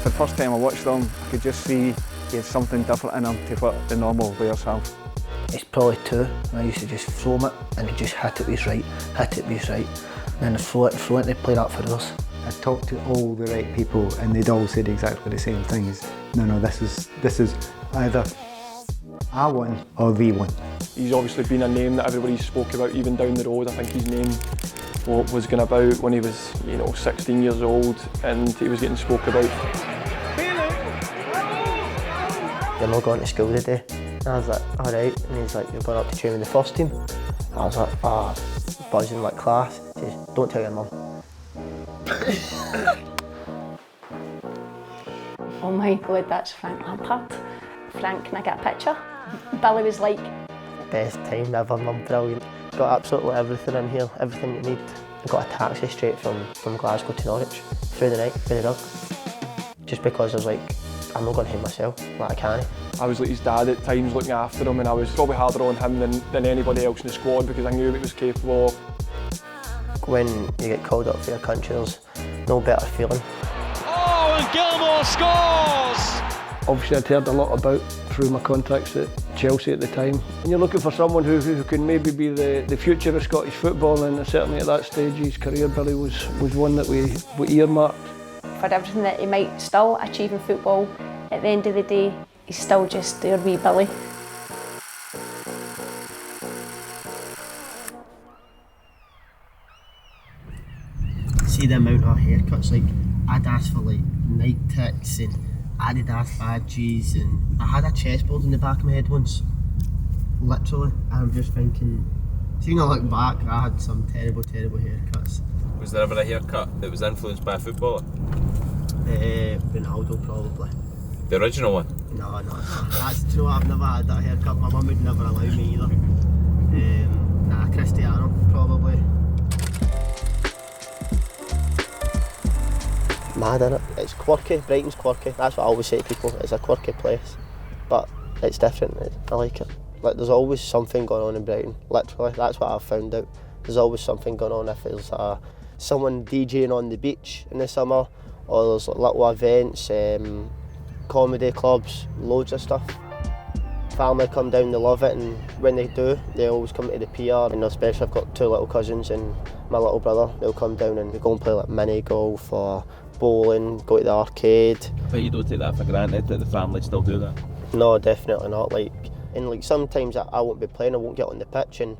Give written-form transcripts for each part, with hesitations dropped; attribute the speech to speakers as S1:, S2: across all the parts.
S1: For the first time I watched him, I could just see he had something different in him to what the normal players have.
S2: It's probably 2, and I used to just throw him it, and he just hit it with his right, hit it with his right. And then I'd throw it, and they'd play that for us.
S3: I talked to all the right people, and they'd all said exactly the same things. No, this is either I won or we won.
S4: He's obviously been a name that everybody spoke about, even down the road. I think his name was going about when he was, 16 years old, and he was getting spoke about.
S5: You're not going to school today. And I was like, alright. And he's like, you're going up to train with the first team. I was like, buzzing like class. He says, don't tell your mum.
S6: Oh my God, that's Frank Lampard. Frank, can I get a picture? Billy was like...
S5: Best time ever, mum, brilliant. Got absolutely everything in here, everything you need. I got a taxi straight from Glasgow to Norwich, through the night, through the rug. Just because I was like, I'm not going to hang myself, like I can't.
S4: I was like his dad at times looking after him, and I was probably harder on him than anybody else in the squad because I knew what he was capable of.
S5: When you get called up for your country, there's no better feeling.
S7: Oh, and Gilmour scores!
S8: Obviously I'd heard a lot about through my contacts at Chelsea at the time. And you're looking for someone who can maybe be the future of Scottish football, and certainly at that stage of his career, Billy was one that we earmarked.
S6: For everything that he might still achieve in football, at the end of the day, he's still just their wee Billy.
S5: See the amount of haircuts, like I'd ask for like Nike ticks and Adidas badges, and I had a chessboard in the back of my head once. Literally, I'm just thinking, seeing I look back, I had some terrible haircuts.
S9: Was there ever a haircut that was influenced by a footballer?
S5: Ronaldo probably.
S9: The original one?
S5: No. That's, do you know what, I've never had that haircut. My mum would never allow me either. Cristiano probably. Mad, innit? It's quirky, Brighton's quirky. That's what I always say to people, it's a quirky place. But it's different, I like it. Like, there's always something going on in Brighton, literally. That's what I've found out. There's always something going on. If there's someone DJing on the beach in the summer, or there's little events, comedy clubs, loads of stuff. Family come down, they love it, and when they do, they always come to the PR. And especially I've got 2 little cousins and my little brother, they'll come down and we go and play like mini golf or bowling, go to the arcade.
S9: But you don't take that for granted that the family still do that?
S5: No, definitely not. And sometimes I won't be playing, I won't get on the pitch, and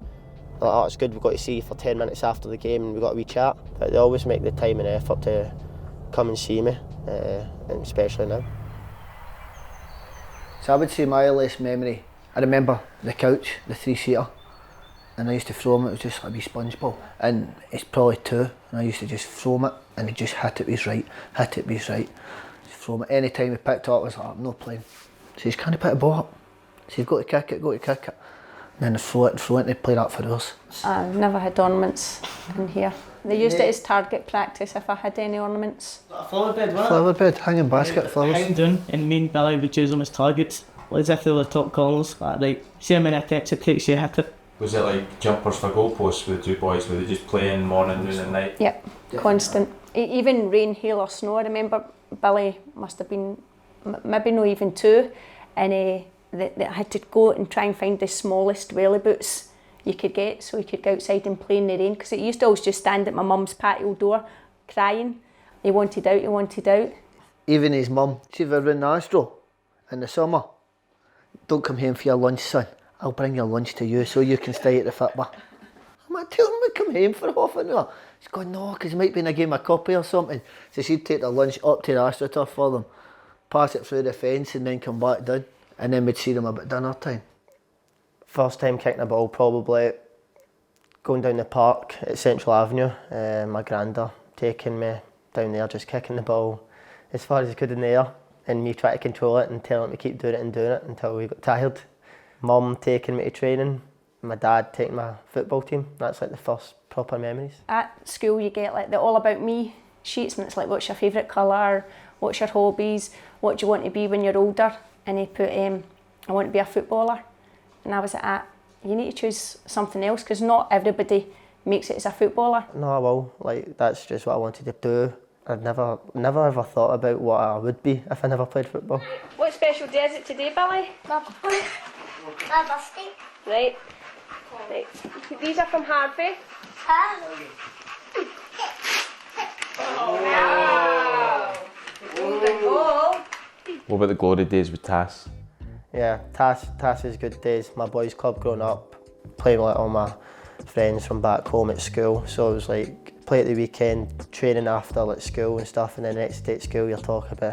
S5: oh, it's good, we've got to see you for 10 minutes after the game and we've got a wee chat. But they always make the time and effort to come and see me, and especially now.
S2: So I would say my earliest memory, I remember the couch, the 3-seater, and I used to throw him, it was just like a wee sponge ball. And it's probably 2, and I used to just throw him it, and he just hit it with his right, hit it with his right. Just throw him it. Any time he picked it up, I was like, I'm not playing. So he's can't pick the ball up. So you've got to kick it, And then I throw it, and they'd play that for us.
S6: I've never had ornaments in here. They used it as target practice if I had any ornaments.
S5: Flower bed, wasn't it?
S2: Flower bed, hanging basket, flowers.
S10: Hang down, and me and Billy would choose them as targets, as if they were top corners. Like, right, see how many attempts it takes you to hit it.
S9: Was it like jumpers for goalposts with the 2 boys? Were they just playing morning, noon and night?
S6: Yep, constant. Even rain, hail or snow. I remember Billy must have been maybe not even 2, and they had to go and try and find the smallest welly boots you could get so he could go outside and play in the rain, because it used to always just stand at my mum's patio door crying. He wanted out.
S2: Even his mum, see if we're in Astro in the summer, don't come home for your lunch, son. I'll bring your lunch to you so you can stay at the football. I'm like, tell him we come home for half an hour. He's going, no, because he might be in a game of copy or something. So she'd take the lunch up to the AstroTurf for them, pass it through the fence and then come back down. And then we'd see them about dinner time.
S5: First time kicking a ball, probably going down the park at Central Avenue. My granda taking me down there, just kicking the ball as far as he could in the air, and me trying to control it and telling him to keep doing it until we got tired. Mum taking me to training, my dad taking my football team. That's like the first proper memories. At
S6: School you get like the all about me sheets, and it's like, what's your favourite colour, what's your hobbies, what do you want to be when you're older? And he put, I want to be a footballer. And I was like, you need to choose something else, because not everybody makes it as a footballer. No, I will. Like, that's just what I wanted to do.
S5: I'd never ever thought about what I would be if I never played football.
S6: What special day is it today, Billy?
S11: My birthday.
S6: Right. Right. These are from Harvey.
S11: Huh?
S9: What about the glory days with Tass?
S5: Yeah, Tass's good days. My boys' club growing up, playing with all my friends from back home at school. So it was like play at the weekend, training after like school and stuff, and then the next day at school you're talking about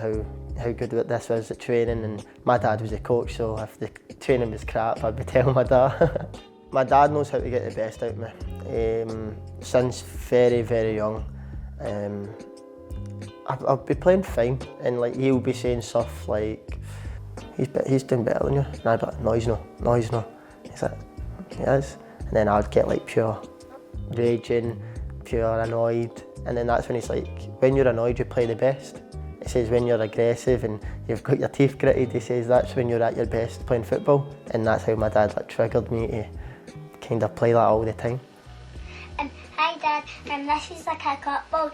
S5: how good this was at training. And my dad was a coach, so if the training was crap, I'd be telling my dad. My dad knows how to get the best out of me. Since very, very young, I'll be playing fine, and like he'll be saying stuff like, he's doing better than you. And I'd be like, no, he's not. He's like, he is. And then I'd get like pure raging, pure annoyed. And then that's when he's like, when you're annoyed, you play the best. He says when you're aggressive and you've got your teeth gritted, he says that's when you're at your best playing football. And that's how my dad like triggered me to kind of play that all the time.
S11: Hi Dad, and this is the kick-up ball.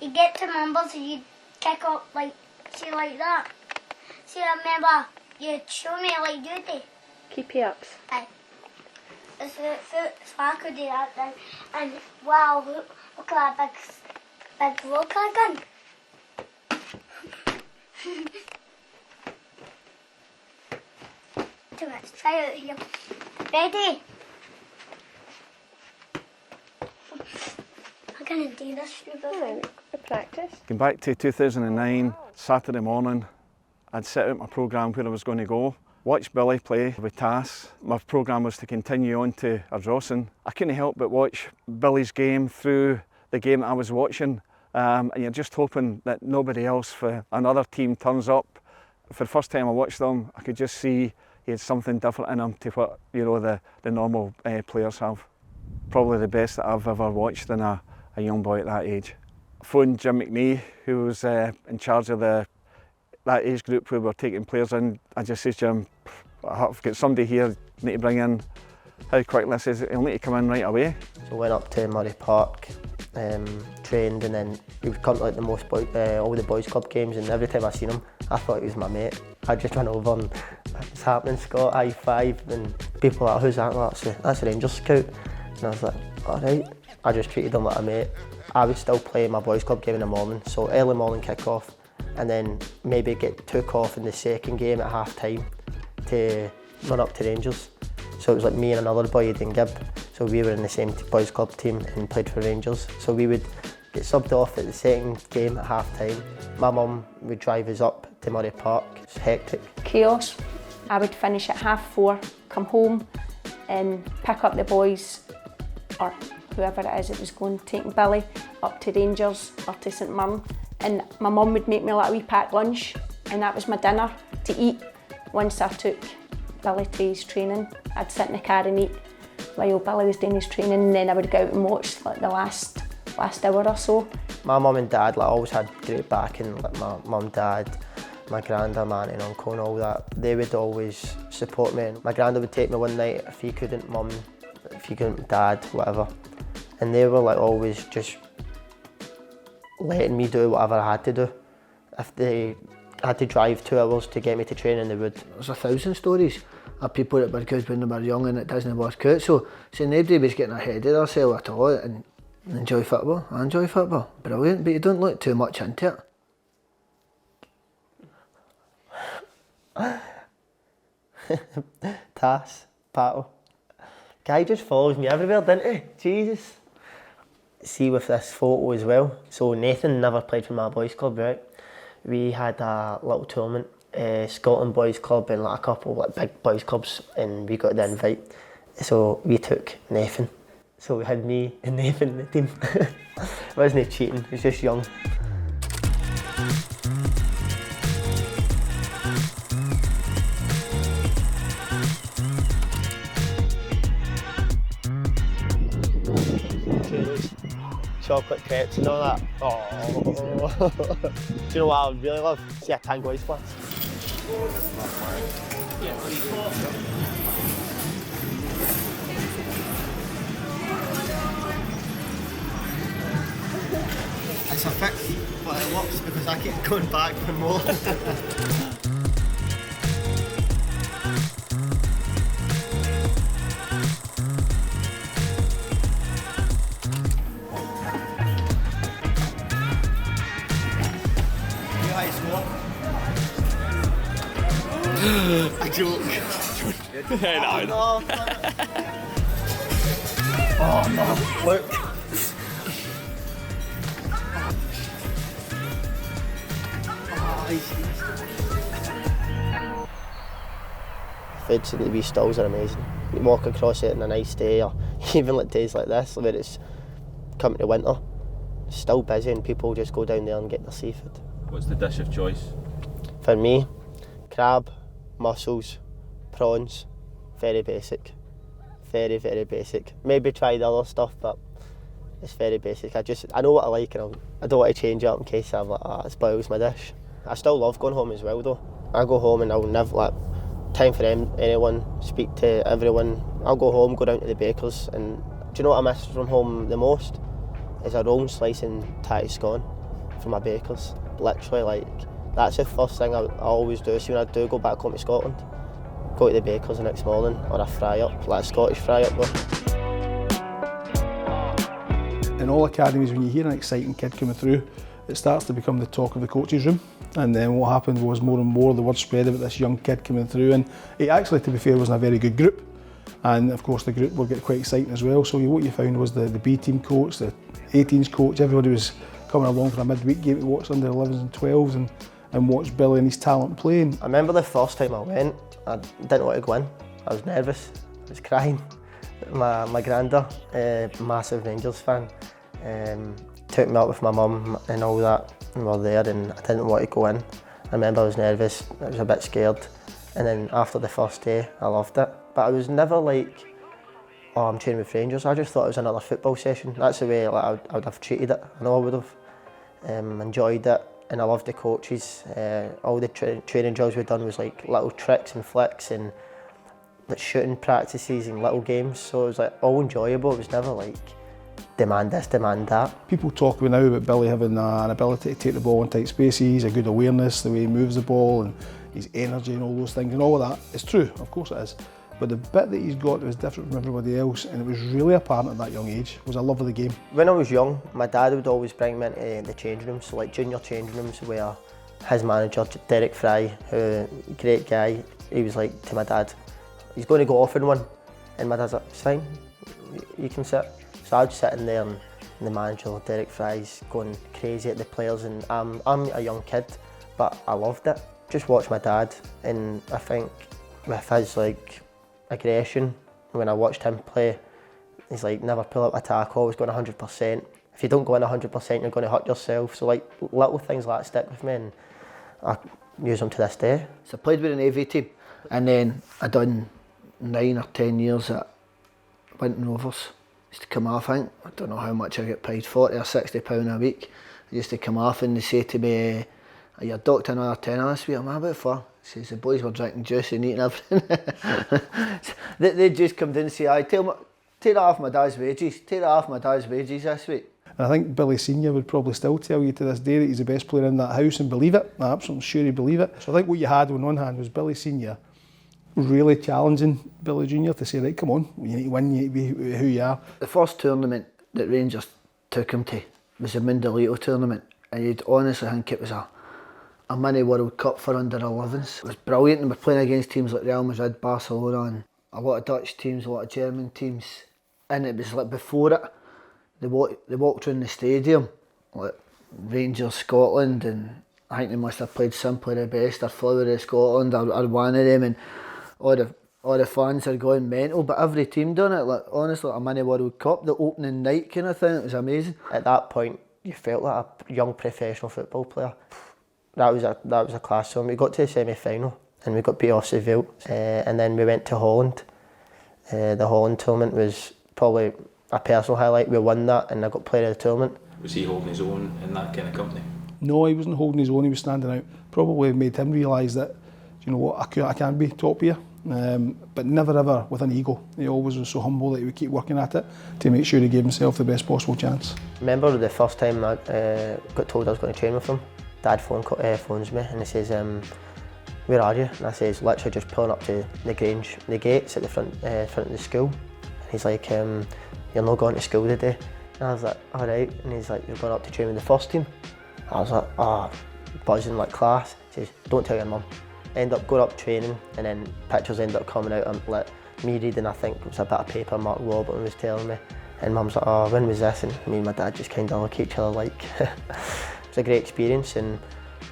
S11: You get to numbers and you kick up like, see like that. See, I remember you show me like you did.
S6: Keepy-ups.
S11: Aye. So I could do that then. And wow, look at that big rock gun. So let's try it here. Ready? I'm gonna do this for you.
S6: Practice.
S1: Going back to 2009, Saturday morning, I'd set out my programme where I was going to go. Watch Billy play with Tass. My programme was to continue on to Ardrossan. I couldn't help but watch Billy's game through the game that I was watching, and you're just hoping that nobody else for another team turns up. For the first time I watched them, I could just see he had something different in him to what the normal players have. Probably the best that I've ever watched in a young boy at that age. I phoned Jim McNee, who was in charge of that age group where we were taking players in. I just said, Jim, I've got somebody here, need to bring in. How quickly? I says, he'll need to come in right away.
S5: So went up to Murray Park, trained, and then he would come to like all the boys' club games, and every time I seen him, I thought he was my mate. I just went over and, what's happening, Scott, high five, and people were like, who's that? That's a Rangers scout. And I was like, all right. I just treated him like a mate. I would still play my boys' club game in the morning, so early morning kick-off, and then maybe get took off in the second game at half-time to run up to Rangers. So it was like me and another boy, Aidan Gibb, so we were in the same boys' club team and played for Rangers. So we would get subbed off at the second game at half-time. My mum would drive us up to Murray Park. It's hectic.
S6: Chaos. I would finish at 4:30, come home and pick up the boys, or whoever it is that was going, taking Billy up to Rangers or to St Mirren, and my mum would make me like a wee packed lunch, and that was my dinner to eat. Once I took Billy to his training, I'd sit in the car and eat while Billy was doing his training, and then I would go out and watch like the last hour or so.
S5: My mum and dad always had great backing, like my mum, dad, my granda, my auntie and uncle and all that. They would always support me. My granda would take me one night if he couldn't, mum, if he couldn't, dad, whatever. And they were like always just letting me do whatever I had to do. If they had to drive 2 hours to get me to training, they would.
S2: There's 1,000 stories of people that were good when they were young and it doesn't work out. So nobody was getting ahead of themselves at all and enjoy football. I enjoy football, brilliant, but you don't look too much into
S5: it. Tass, Pato. Guy just follows me everywhere, doesn't he? Jesus. See with this photo as well, so Nathan never played for my boys club, right? We had a little tournament, Scotland Boys Club and like a couple like big boys clubs, and we got the invite. So we took Nathan. So we had me and Nathan in the team. It wasn't cheating, he was just young. Chocolate crepes and all that. Oh. Do you know what I would really love? See a Tango Ice Blast. It's a fix, but it works because I keep going back for more. A joke.
S7: No.
S5: Oh no, look. Feds and the wee stalls are amazing. You walk across it on a nice day, or even like days like this, where it's coming to winter, it's still busy and people just go down there and get their seafood.
S9: What's the dish of choice?
S5: For me, crab, mussels, prawns, very basic. Very, very basic. Maybe try the other stuff, but it's very basic. I know what I like and I don't want to change it up in case I'm like, it spoils my dish. I still love going home as well though. I go home and I'll never like time for anyone, speak to everyone. I'll go home, go down to the baker's, and do you know what I miss from home the most? Is a roll slice and tatty scone from my baker's. Literally, like, that's the first thing I always do. So when I do go back home to Scotland, go to the baker's the next morning, or a fry up, like a Scottish fry up though.
S12: In all academies, when you hear an exciting kid coming through, it starts to become the talk of the coach's room. And then what happened was more and more the word spread about this young kid coming through, and he actually, to be fair, was in a very good group. And of course the group will get quite exciting as well. So what you found was the B team coach, the 18s coach, everybody was coming along for a midweek game to watch under 11s and 12s and watch Billy and his talent playing.
S5: I remember the first time I went, I didn't want to go in. I was nervous, I was crying. My granda, massive Rangers fan, took me up with my mum and all that, and we were there, and I didn't want to go in. I remember I was nervous, I was a bit scared, and then after the first day I loved it. But I was never like, oh, I'm training with Rangers. I just thought it was another football session. That's the way like, I would have treated it. I know I would have enjoyed it, and I loved the coaches. All the training jobs we'd done was like little tricks and flicks and like shooting practices and little games. So it was like all enjoyable. It was never like demand this, demand that.
S12: People talk now about Billy having an ability to take the ball in tight spaces, a good awareness, the way he moves the ball and his energy and all those things, and all of that. It's true, of course it is. But the bit that he's got that was different from everybody else, and it was really apparent at that young age, was a love of the game.
S5: When I was young, my dad would always bring me into the changing rooms, so like junior changing rooms, where his manager, Derek Fry, who great guy, he was like to my dad, he's going to go off in one, and my dad's like, it's fine, you can sit. So I was sitting there, and the manager, Derek Fry's going crazy at the players, and I'm a young kid, but I loved it. Just watch my dad, and I think with his like aggression, when I watched him play, he's like never pull up a tackle, always going 100%. If you don't go in 100%, you're going to hurt yourself. So like little things like that stick with me, and I use them to this day.
S2: So I played with an AV team, and then I done 9 or 10 years at Winton Rovers. Used to come off, I don't know how much I get paid, £40 or £60 a week. I used to come off and they say to me, are you docked another tenner this week? I'm about 4. He says, the boys were drinking juice and eating everything. They just come down and say, take that off my dad's wages, take that off my dad's wages this week.
S12: And I think Billy Senior would probably still tell you to this day that he's the best player in that house and believe it. I'm absolutely sure he'd believe it. So I think what you had on one hand was Billy Senior really challenging Billy Junior to say, right, come on, you need to win, you need to be who you are.
S2: The first tournament that Rangers took him to was the Mundialito tournament, and you'd honestly think it was a mini World Cup for under 11s. It was brilliant, and we're playing against teams like Real Madrid, Barcelona, and a lot of Dutch teams, a lot of German teams. And it was like before it, they walked around the stadium, like Rangers Scotland, and I think they must have played Simply the Best or Flower of Scotland or one of them, and all the fans are going mental, but every team done it, like honestly, like a mini World Cup, the opening night kind of thing. It was amazing.
S5: At that point, you felt like a young professional football player. That was a class zone. We got to the semi-final and we got beat off Seville, and then we went to Holland. The Holland tournament was probably a personal highlight. We won that and I got player of the tournament.
S9: Was he holding his own in that kind of company?
S12: No, he wasn't holding his own, he was standing out. Probably made him realise that, you know what, I can be top here. but never ever with an ego. He always was so humble that he would keep working at it to make sure he gave himself the best possible chance.
S5: Remember the first time I got told I was going to train with him? Dad phones me and he says, where are you? And I says, literally just pulling up to the Grange, the gates at the front of the school. And he's like, you're not going to school today? And I was like, all right. And he's like, you're going up to train with the first team? I was like, oh, buzzing like class. He says, don't tell your mum. End up going up training, and then pictures end up coming out and like me reading, I think it was a bit of paper Mark Warburton was telling me. And mum's like, oh, when was this? And me and my dad just kind of look at each other like, it was a great experience and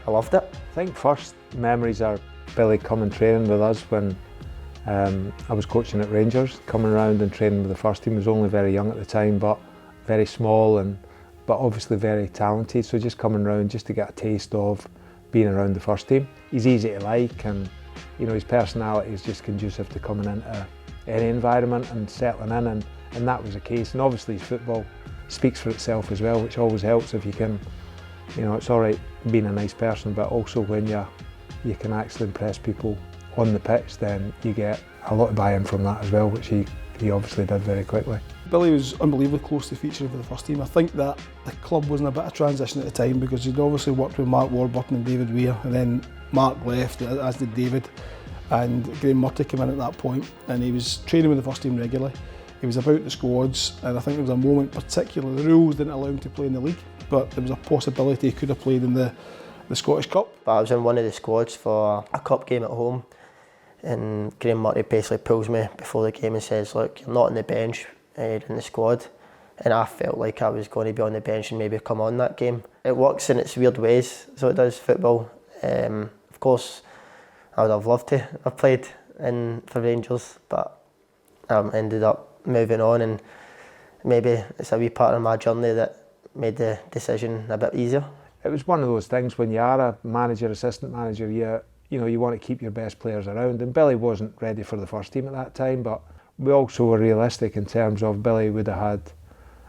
S5: I loved it.
S13: I think first memories are Billy coming training with us when I was coaching at Rangers. Coming around and training with the first team. He was only very young at the time, but very small, but obviously very talented. So just coming around just to get a taste of being around the first team. He's easy to like, and you know, his personality is just conducive to coming into any environment and settling in, and that was the case. And obviously his football speaks for itself as well, which always helps if you can, you know, it's all right being a nice person, but also when you can actually impress people on the pitch, then you get a lot of buy-in from that as well, which he obviously did very quickly.
S12: Billy was unbelievably close to featuring for the first team. I think that the club was in a bit of transition at the time because he'd obviously worked with Mark Warburton and David Weir, and then Mark left, as did David, and Graham Murty came in at that point, and he was training with the first team regularly. He was about the squads, and I think there was a moment particularly, the rules didn't allow him to play in the league, but there was a possibility he could have played in the Scottish Cup.
S5: But I was in one of the squads for a cup game at home, and Graham Murty basically pulls me before the game and says, look, you're not on the bench, in the squad. And I felt like I was going to be on the bench and maybe come on that game. It works in its weird ways, so it does, football. Of course, I would have loved to have played for Rangers, but I ended up moving on, and maybe it's a wee part of my journey that made the decision a bit easier.
S13: It was one of those things when you are a manager, assistant manager, you know, you want to keep your best players around, and Billy wasn't ready for the first team at that time, but we also were realistic in terms of Billy would have had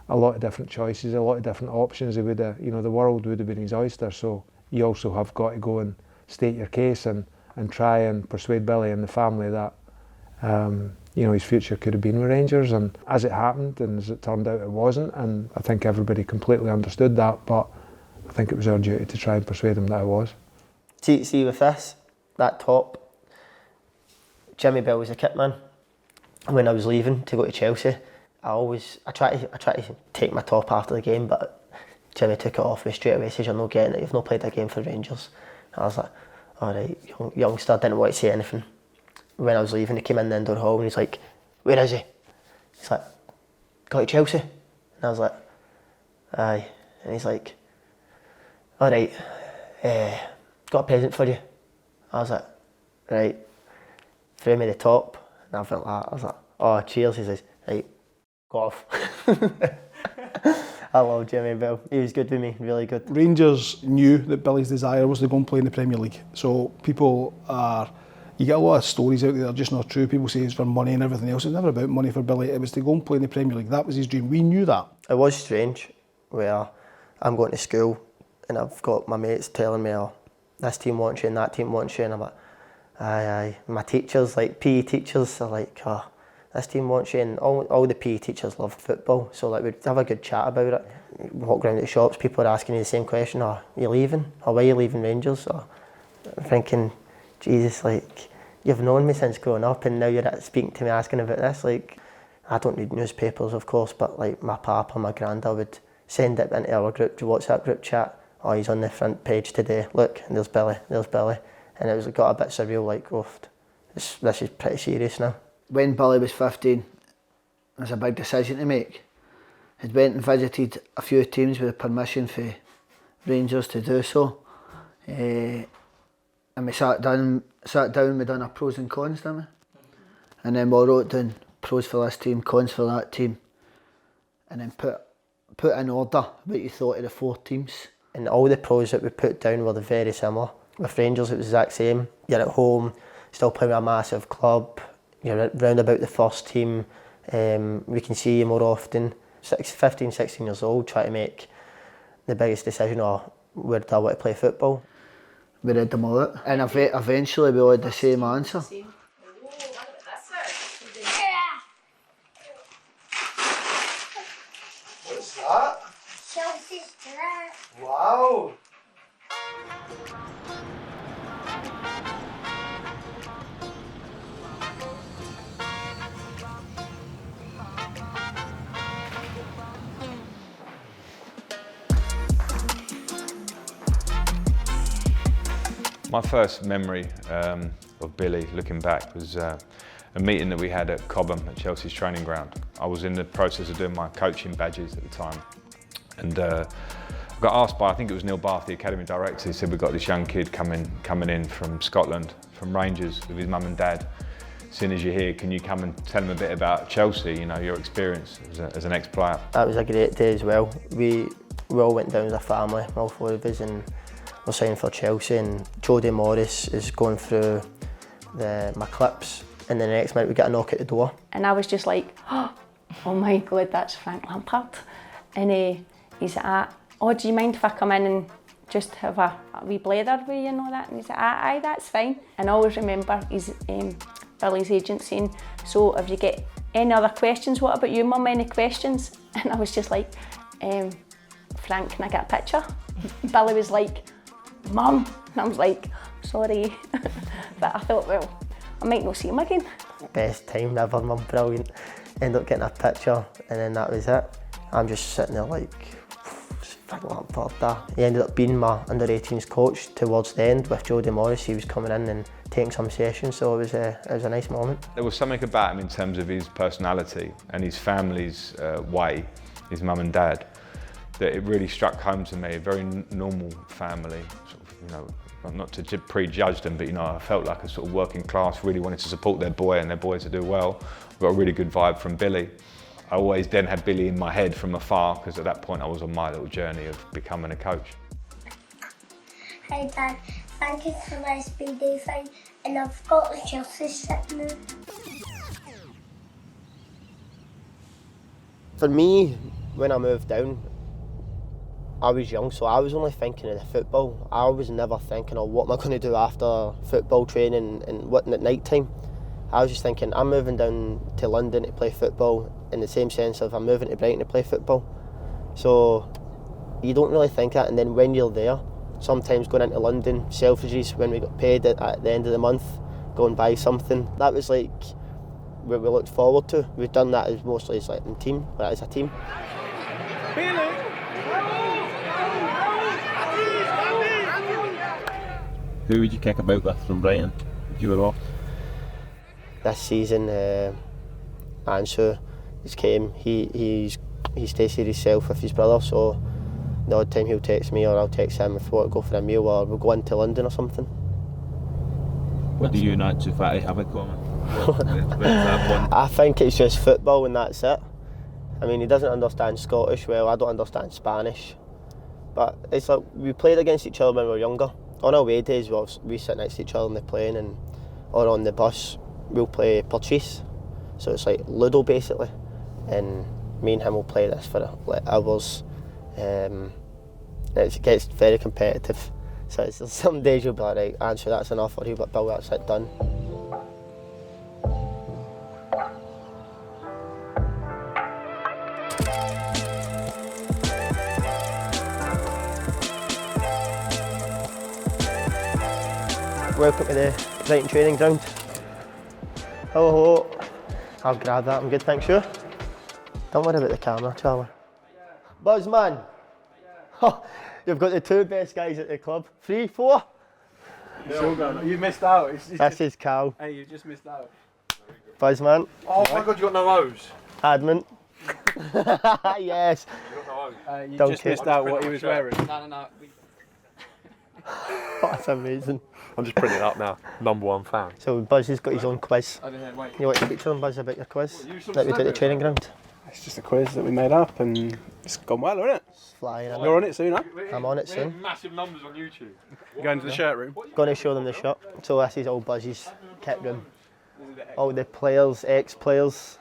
S13: a lot of different choices, a lot of different options. He would have, you know, the world would have been his oyster, so you also have got to go and state your case and try and persuade Billy and the family that you know, his future could have been with Rangers, and as it happened and as it turned out, it wasn't, and I think everybody completely understood that, but I think it was our duty to try and persuade him that it was.
S5: See with this, that top, Jimmy Bell was a kit man. When I was leaving to go to Chelsea, I tried to take my top after the game, but Jimmy took it off me straight away. Says, you're not getting it, you've not played a game for Rangers. And I was like, all right, youngster, didn't want to say anything. When I was leaving, he came in the indoor hall and he's like, where is he? He's like, got to Chelsea? And I was like, aye. And he's like, all right, got a present for you. I was like, right. Threw me the top. And I felt like that. I was like, oh, cheers. He says, right, go off. I love Jimmy Bell. He was good with me, really good.
S12: Rangers knew that Billy's desire was to go and play in the Premier League. So you get a lot of stories out there that are just not true. People say it's for money and everything else. It's never about money for Billy. It was to go and play in the Premier League. That was his dream. We knew that.
S5: It was strange where I'm going to school and I've got my mates telling me, oh, this team wants you and that team wants you. And I'm like, aye. My teachers, like PE teachers, are like, oh, this team wants you. And all the PE teachers love football. So like we'd have a good chat about it. Walk around at the shops, people are asking you the same question, oh, are you leaving? Or why are you leaving Rangers? Or I'm thinking, Jesus, like, you've known me since growing up and now you're speaking to me asking about this. Like, I don't read newspapers, of course, but like my papa, my granda would send it into our WhatsApp group chat. Oh, he's on the front page today. Look, and there's Billy. And it got a bit surreal, like, oh, this is pretty serious now.
S2: When Billy was 15, it was a big decision to make. He'd went and visited a few teams with permission for Rangers to do so. And we sat down, we done our pros and cons, didn't we? And then we wrote down pros for this team, cons for that team. And then put in order what you thought of the 4 teams.
S5: And all the pros that we put down were very similar. With Rangers it was the exact same. You're at home, still playing with a massive club, you're round about the first team, we can see you more often. 15, 16 years old, trying to make the biggest decision of where do I want to play football.
S2: We read them all out, and eventually we all had the same answer.
S14: My first memory of Billy, looking back, was a meeting that we had at Cobham at Chelsea's training ground. I was in the process of doing my coaching badges at the time, and I got asked by, I think it was Neil Bath, the academy director. He said, we've got this young kid coming in from Scotland, from Rangers, with his mum and dad. As soon as you're here, can you come and tell him a bit about Chelsea, you know, your experience as an ex-player?
S5: That was a great day as well. We all went down as a family, all four of us, and we're signing for Chelsea, and Jody Morris is going through my clips, and then the next minute we get a knock at the door.
S6: And I was just like, oh my God, that's Frank Lampard. And he's like, oh, do you mind if I come in and just have a wee blather with you and all that? And he's like, aye, that's fine. And I always remember Billy's agent saying, so if you get any other questions, what about you, Mum, any questions? And I was just like, Frank, can I get a picture? Billy was like, Mum, and I was like, sorry. But I thought, well, I might not see him again.
S5: Best time ever, Mum, brilliant. Ended up getting a picture, and then that was it. I'm just sitting there like, Frank Lampard there. He ended up being my under-18s coach towards the end with Jody Morris. He was coming in and taking some sessions, so it was a nice moment.
S14: There was something about him in terms of his personality and his family's way, his mum and dad, that it really struck home to me. A very normal family, sort of, you know, not to prejudge them, but you know, I felt like a sort of working class, really wanted to support their boy and their boy to do well. I got a really good vibe from Billy. I always then had Billy in my head from afar, because at that point I was on my little journey of becoming a coach.
S11: Hi Dad, thank you for this BD thing, and I've got the Chelsea sitting there.
S5: For me, when I moved down, I was young, so I was only thinking of the football. I was never thinking of what am I going to do after football training and what at night time. I was just thinking, I'm moving down to London to play football, in the same sense of I'm moving to Brighton to play football. So you don't really think that, and then when you're there, sometimes going into London, Selfridges, when we got paid at the end of the month, go and buy something, that was like what we looked forward to. We've done that as mostly as like a team, but as a team.
S15: Who would you kick about with from Brighton if you were off?
S5: This season, Ansu just came. He stays here himself with his brother, so the odd time he'll text me or I'll text him if we want to go for a meal or we'll go into London or something.
S15: What do you and Ansu Fati have in common?
S5: I think it's just football and that's it. I mean, he doesn't understand Scottish well, I don't understand Spanish. But it's like we played against each other when we were younger. On our away days, we sit next to each other on the plane or on the bus, we'll play Purchase. So it's like Ludo basically. And me and him will play this for like hours. It gets very competitive. So some days you'll be like, right, Ansu, that's enough, or he'll be like, Bill, that's it, done. Welcome to the Brighton training ground. Hello. I'll grab that, I'm good, thanks, you. Don't worry about the camera, Charlie. Buzzman. Oh, you've got the two best guys at the club. 3, 4.
S12: No, you missed out.
S5: This is Cal.
S12: Hey, you just missed out.
S5: Buzzman.
S16: Oh my God, you got no O's.
S5: Admin. Yes.
S16: You got no O's.
S12: You
S5: Don't
S12: just
S5: care.
S12: missed out what he was wearing.
S16: No.
S5: Oh, that's amazing.
S16: I'm just printing it up now. #1 fan.
S5: So Buzz has got his own quiz.
S16: Wait.
S5: You want to speak to them, Buzz, about your quiz that we did at the training ground?
S12: It's just a quiz that we made up and it's gone well, isn't it?
S5: It's flying.
S12: You're on it soon, huh?
S5: I'm on it soon.
S16: Massive numbers on YouTube.
S12: You're going to the shirt room?
S5: Going to show them the shop. So this is all Buzz's kit room. All the players, ex-players.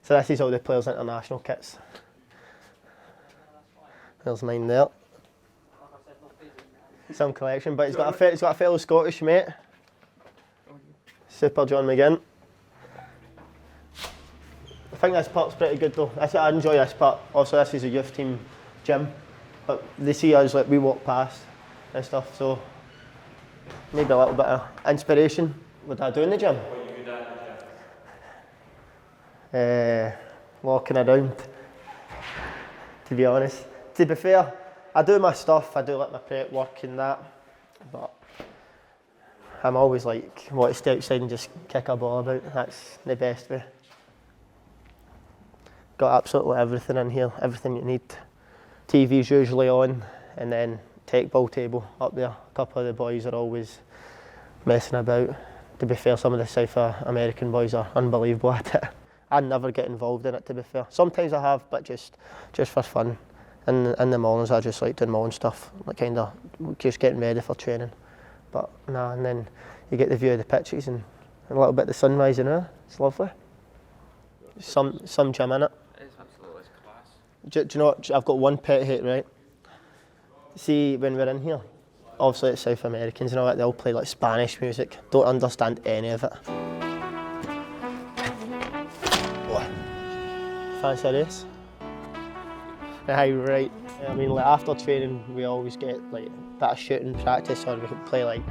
S5: So this is all the players' international kits. There's mine there. Some collection, but he's got a fellow Scottish mate. Super John McGinn. I think this part's pretty good though. I enjoy this part. Also, this is a youth team gym but they see us like we walk past and stuff, so maybe a little bit of inspiration. What I do in the gym?
S9: What are you good at in the gym?
S5: Walking around, to be honest. To be fair, I do my stuff, I do like my prep work and that, but I'm always like, want to stay outside and just kick a ball about. That's the best way. Got absolutely everything in here, everything you need. TV's usually on, and then tech ball table up there. A couple of the boys are always messing about. To be fair, some of the South American boys are unbelievable at it. I never get involved in it, to be fair. Sometimes I have, but just for fun. In the mornings, I just like doing my own stuff, like kind of just getting ready for training. But nah, and then you get the view of the pitches and a little bit of the sunrise, you know. It's lovely. Some gym in it.
S17: It's absolutely class.
S5: Do you know what? I've got one pet hate, right? See, when we're in here, obviously it's South Americans and all that, they all play like Spanish music. Don't understand any of it. What? Fancy this? Aye, right. I mean, like after training, we always get like a bit of shooting practice, or we can play like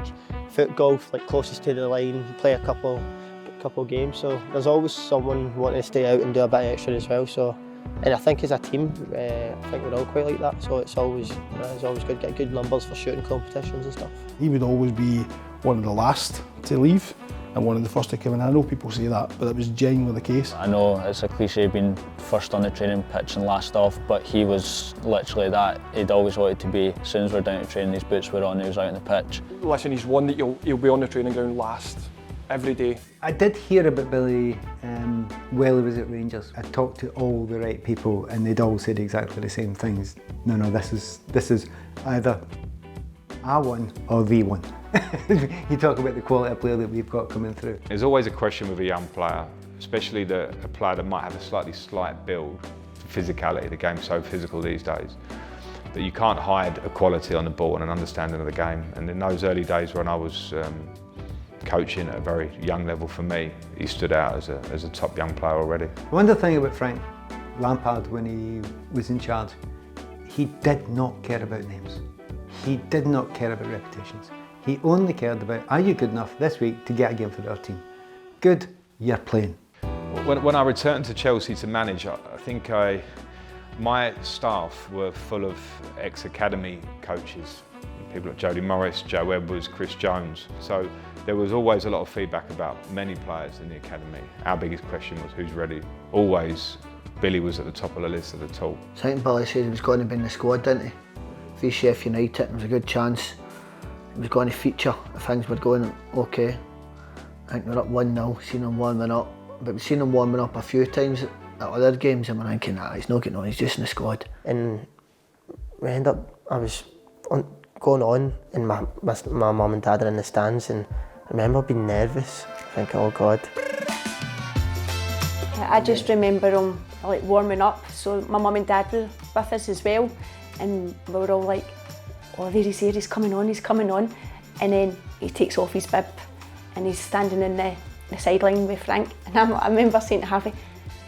S5: foot golf, like closest to the line, play a couple games. So there's always someone wanting to stay out and do a bit extra as well. So, and I think as a team, I think we're all quite like that. So it's always good to get good numbers for shooting competitions and stuff.
S12: He would always be one of the last to leave and one of the first to come in. I know people say that, but that was genuinely the case.
S17: I know it's a cliche being first on the training pitch and last off, but he was literally that. He'd always wanted to be. As soon as we're down to training, his boots were on, he was out on the pitch.
S4: Listen, he's one that he'll be on the training ground last every day.
S3: I did hear about Billy while he was at Rangers. I talked to all the right people and they'd all said exactly the same things. No, this is either a one or the one. You talk about the quality of player that we've got coming through.
S14: There's always a question with a young player, especially a player that might have a slightly slight build, physicality. The game's so physical these days that you can't hide a quality on the ball and an understanding of the game. And in those early days when I was coaching at a very young level, for me, he stood out as a top young player already.
S3: One other thing about Frank Lampard when he was in charge, he did not care about names. He did not care about reputations. He only cared about, are you good enough this week to get a game for our team? Good, you're playing.
S14: When I returned to Chelsea to manage, I think my staff were full of ex-academy coaches. People like Jody Morris, Joe Edwards, Chris Jones. So there was always a lot of feedback about many players in the academy. Our biggest question was who's ready. Always, Billy was at the top of the list at the top.
S2: I think Billy said he was going to be in the squad, didn't he? For Sheffield United, there was a good chance he was going to feature if things were going okay. I think we were up 1-0, seen him warming up. But we've seen him warming up a few times at other games and we're thinking, nah, he's not getting on, he's just in the squad.
S5: And we ended up, I was going on and my mum and dad are in the stands and I remember being nervous. I think, oh God.
S6: I just remember him like warming up, so my mum and dad were with us as well, and we were all like, oh, there he's here, he's coming on. And then he takes off his bib and he's standing in the sideline with Frank. And I remember saying to Harvey,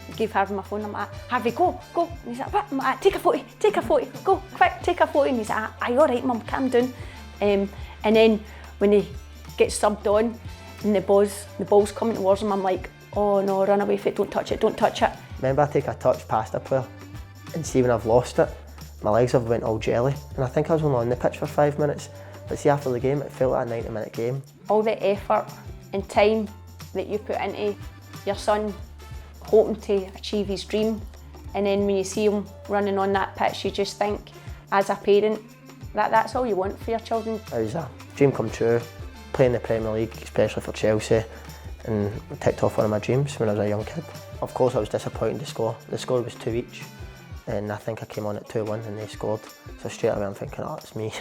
S6: I gave Harvey my phone, I'm like, Harvey, go. And he's like, what? I'm like, take a photo, go, quick, take a photo. And he's like, aye, all right, Mum, calm down. And then when he gets subbed on and the ball's coming towards him, I'm like, oh no, run away from it, don't touch it.
S5: Remember I take a touch past a player and see when I've lost it, my legs have went all jelly. And I think I was only on the pitch for 5 minutes. But see, after the game, it felt like a 90-minute game.
S6: All the effort and time that you put into your son hoping to achieve his dream, and then when you see him running on that pitch, you just think, as a parent, that's all you want for your children.
S5: It was a dream come true, playing the Premier League, especially for Chelsea, and ticked off one of my dreams when I was a young kid. Of course I was disappointed to score. The score was 2 each, and I think I came on at 2-1 and they scored. So straight away I'm thinking, oh, it's me.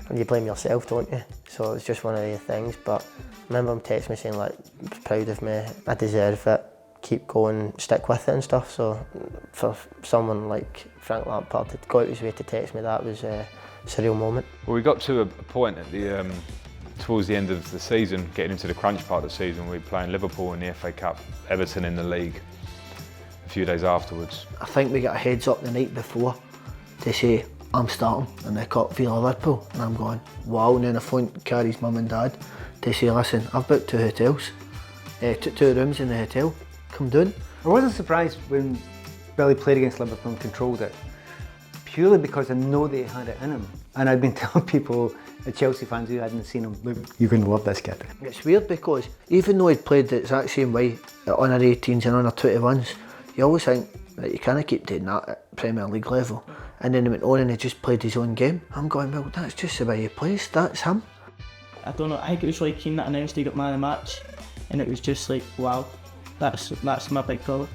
S5: And you blame yourself, don't you? So it's just one of the things, but I remember him texting me saying like, proud of me, I deserve it, keep going, stick with it and stuff. So for someone like Frank Lampard to go out his way to text me, that was a surreal moment.
S14: Well, we got to a point at the towards the end of the season, getting into the crunch part of the season, we were playing Liverpool in the FA Cup, Everton in the league a few days afterwards.
S2: I think we got a heads up the night before to say I'm starting in the cup via Liverpool, and I'm going, wow. And then I phoned Carrie's mum and dad to say, listen, I've booked 2 hotels, 2 rooms in the hotel, come down.
S3: I wasn't surprised when Billy played against Liverpool and controlled it, purely because I know they had it in him. And I'd been telling people, the Chelsea fans who hadn't seen him, look, you're going to love this kid.
S2: It's weird because even though he'd played the exact same way at under 18s and under 21s, you always think that you can't keep doing that at Premier League level. And then he went on and he just played his own game. I'm going, well, that's just the way he plays, that's him.
S10: I don't know, I think it was Roy Keane that announced he got man of the match, and it was just like, wow, that's my big colour.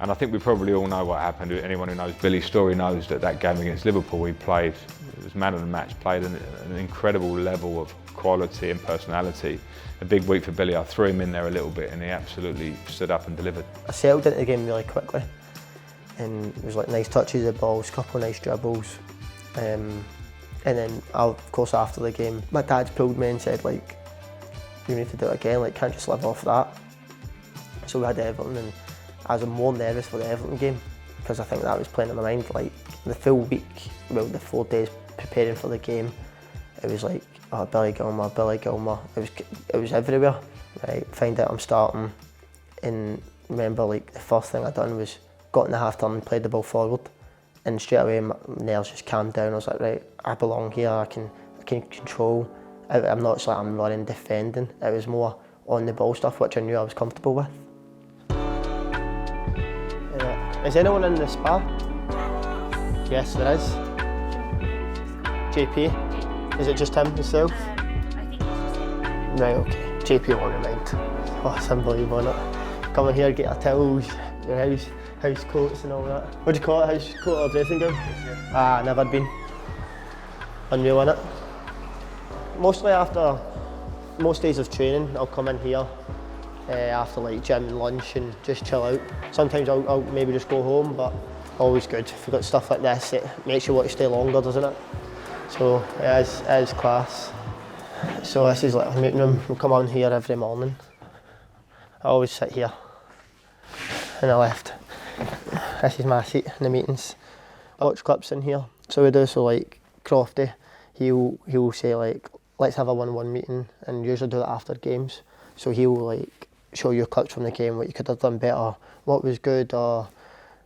S14: And I think we probably all know what happened. Anyone who knows Billy's story knows that that game against Liverpool, he played, it was man of the match, played an incredible level of quality and personality. A big week for Billy. I threw him in there a little bit and he absolutely stood up and delivered.
S5: I settled into the game really quickly, and it was like nice touches of balls, couple of nice dribbles. And then, of course, after the game, my dad pulled me and said, like, you need to do it again, like, can't just live off that. So we had Everton, and I was more nervous for the Everton game because I think that was playing in my mind. Like the full week, well, the 4 days preparing for the game, it was like, oh, Billy Gilmour. It was everywhere. Right, find out I'm starting, and remember, like the first thing I done was got in the half turn and played the ball forward, and straight away my nerves just calmed down. I was like, right, I belong here. I can control. I'm not just like I'm running, defending. It was more on the ball stuff, which I knew I was comfortable with. Is anyone in the spa? Yes, there is. JP? Is it just him himself?
S11: I think it's just him.
S5: Right, okay. JP won't mind. Oh, it's unbelievable, isn't it? Come in here, get your towels, your house coats and all that. What do you call it? House coat or dressing gown? Ah, never been. Unreal, innit? Mostly after most days of training, I'll come in here after like gym and lunch and just chill out. Sometimes I'll maybe just go home, but always good. If you've got stuff like this, it makes you want to stay longer, doesn't it? So it is class. So this is like a meeting room. We come on here every morning. I always sit here on the left. This is my seat in the meetings. I watch clips in here. So we do, so like Crofty, he'll say like, let's have a 1-1 meeting, and usually do that after games. So he'll like show you clips from the game, what you could have done better, what was good, or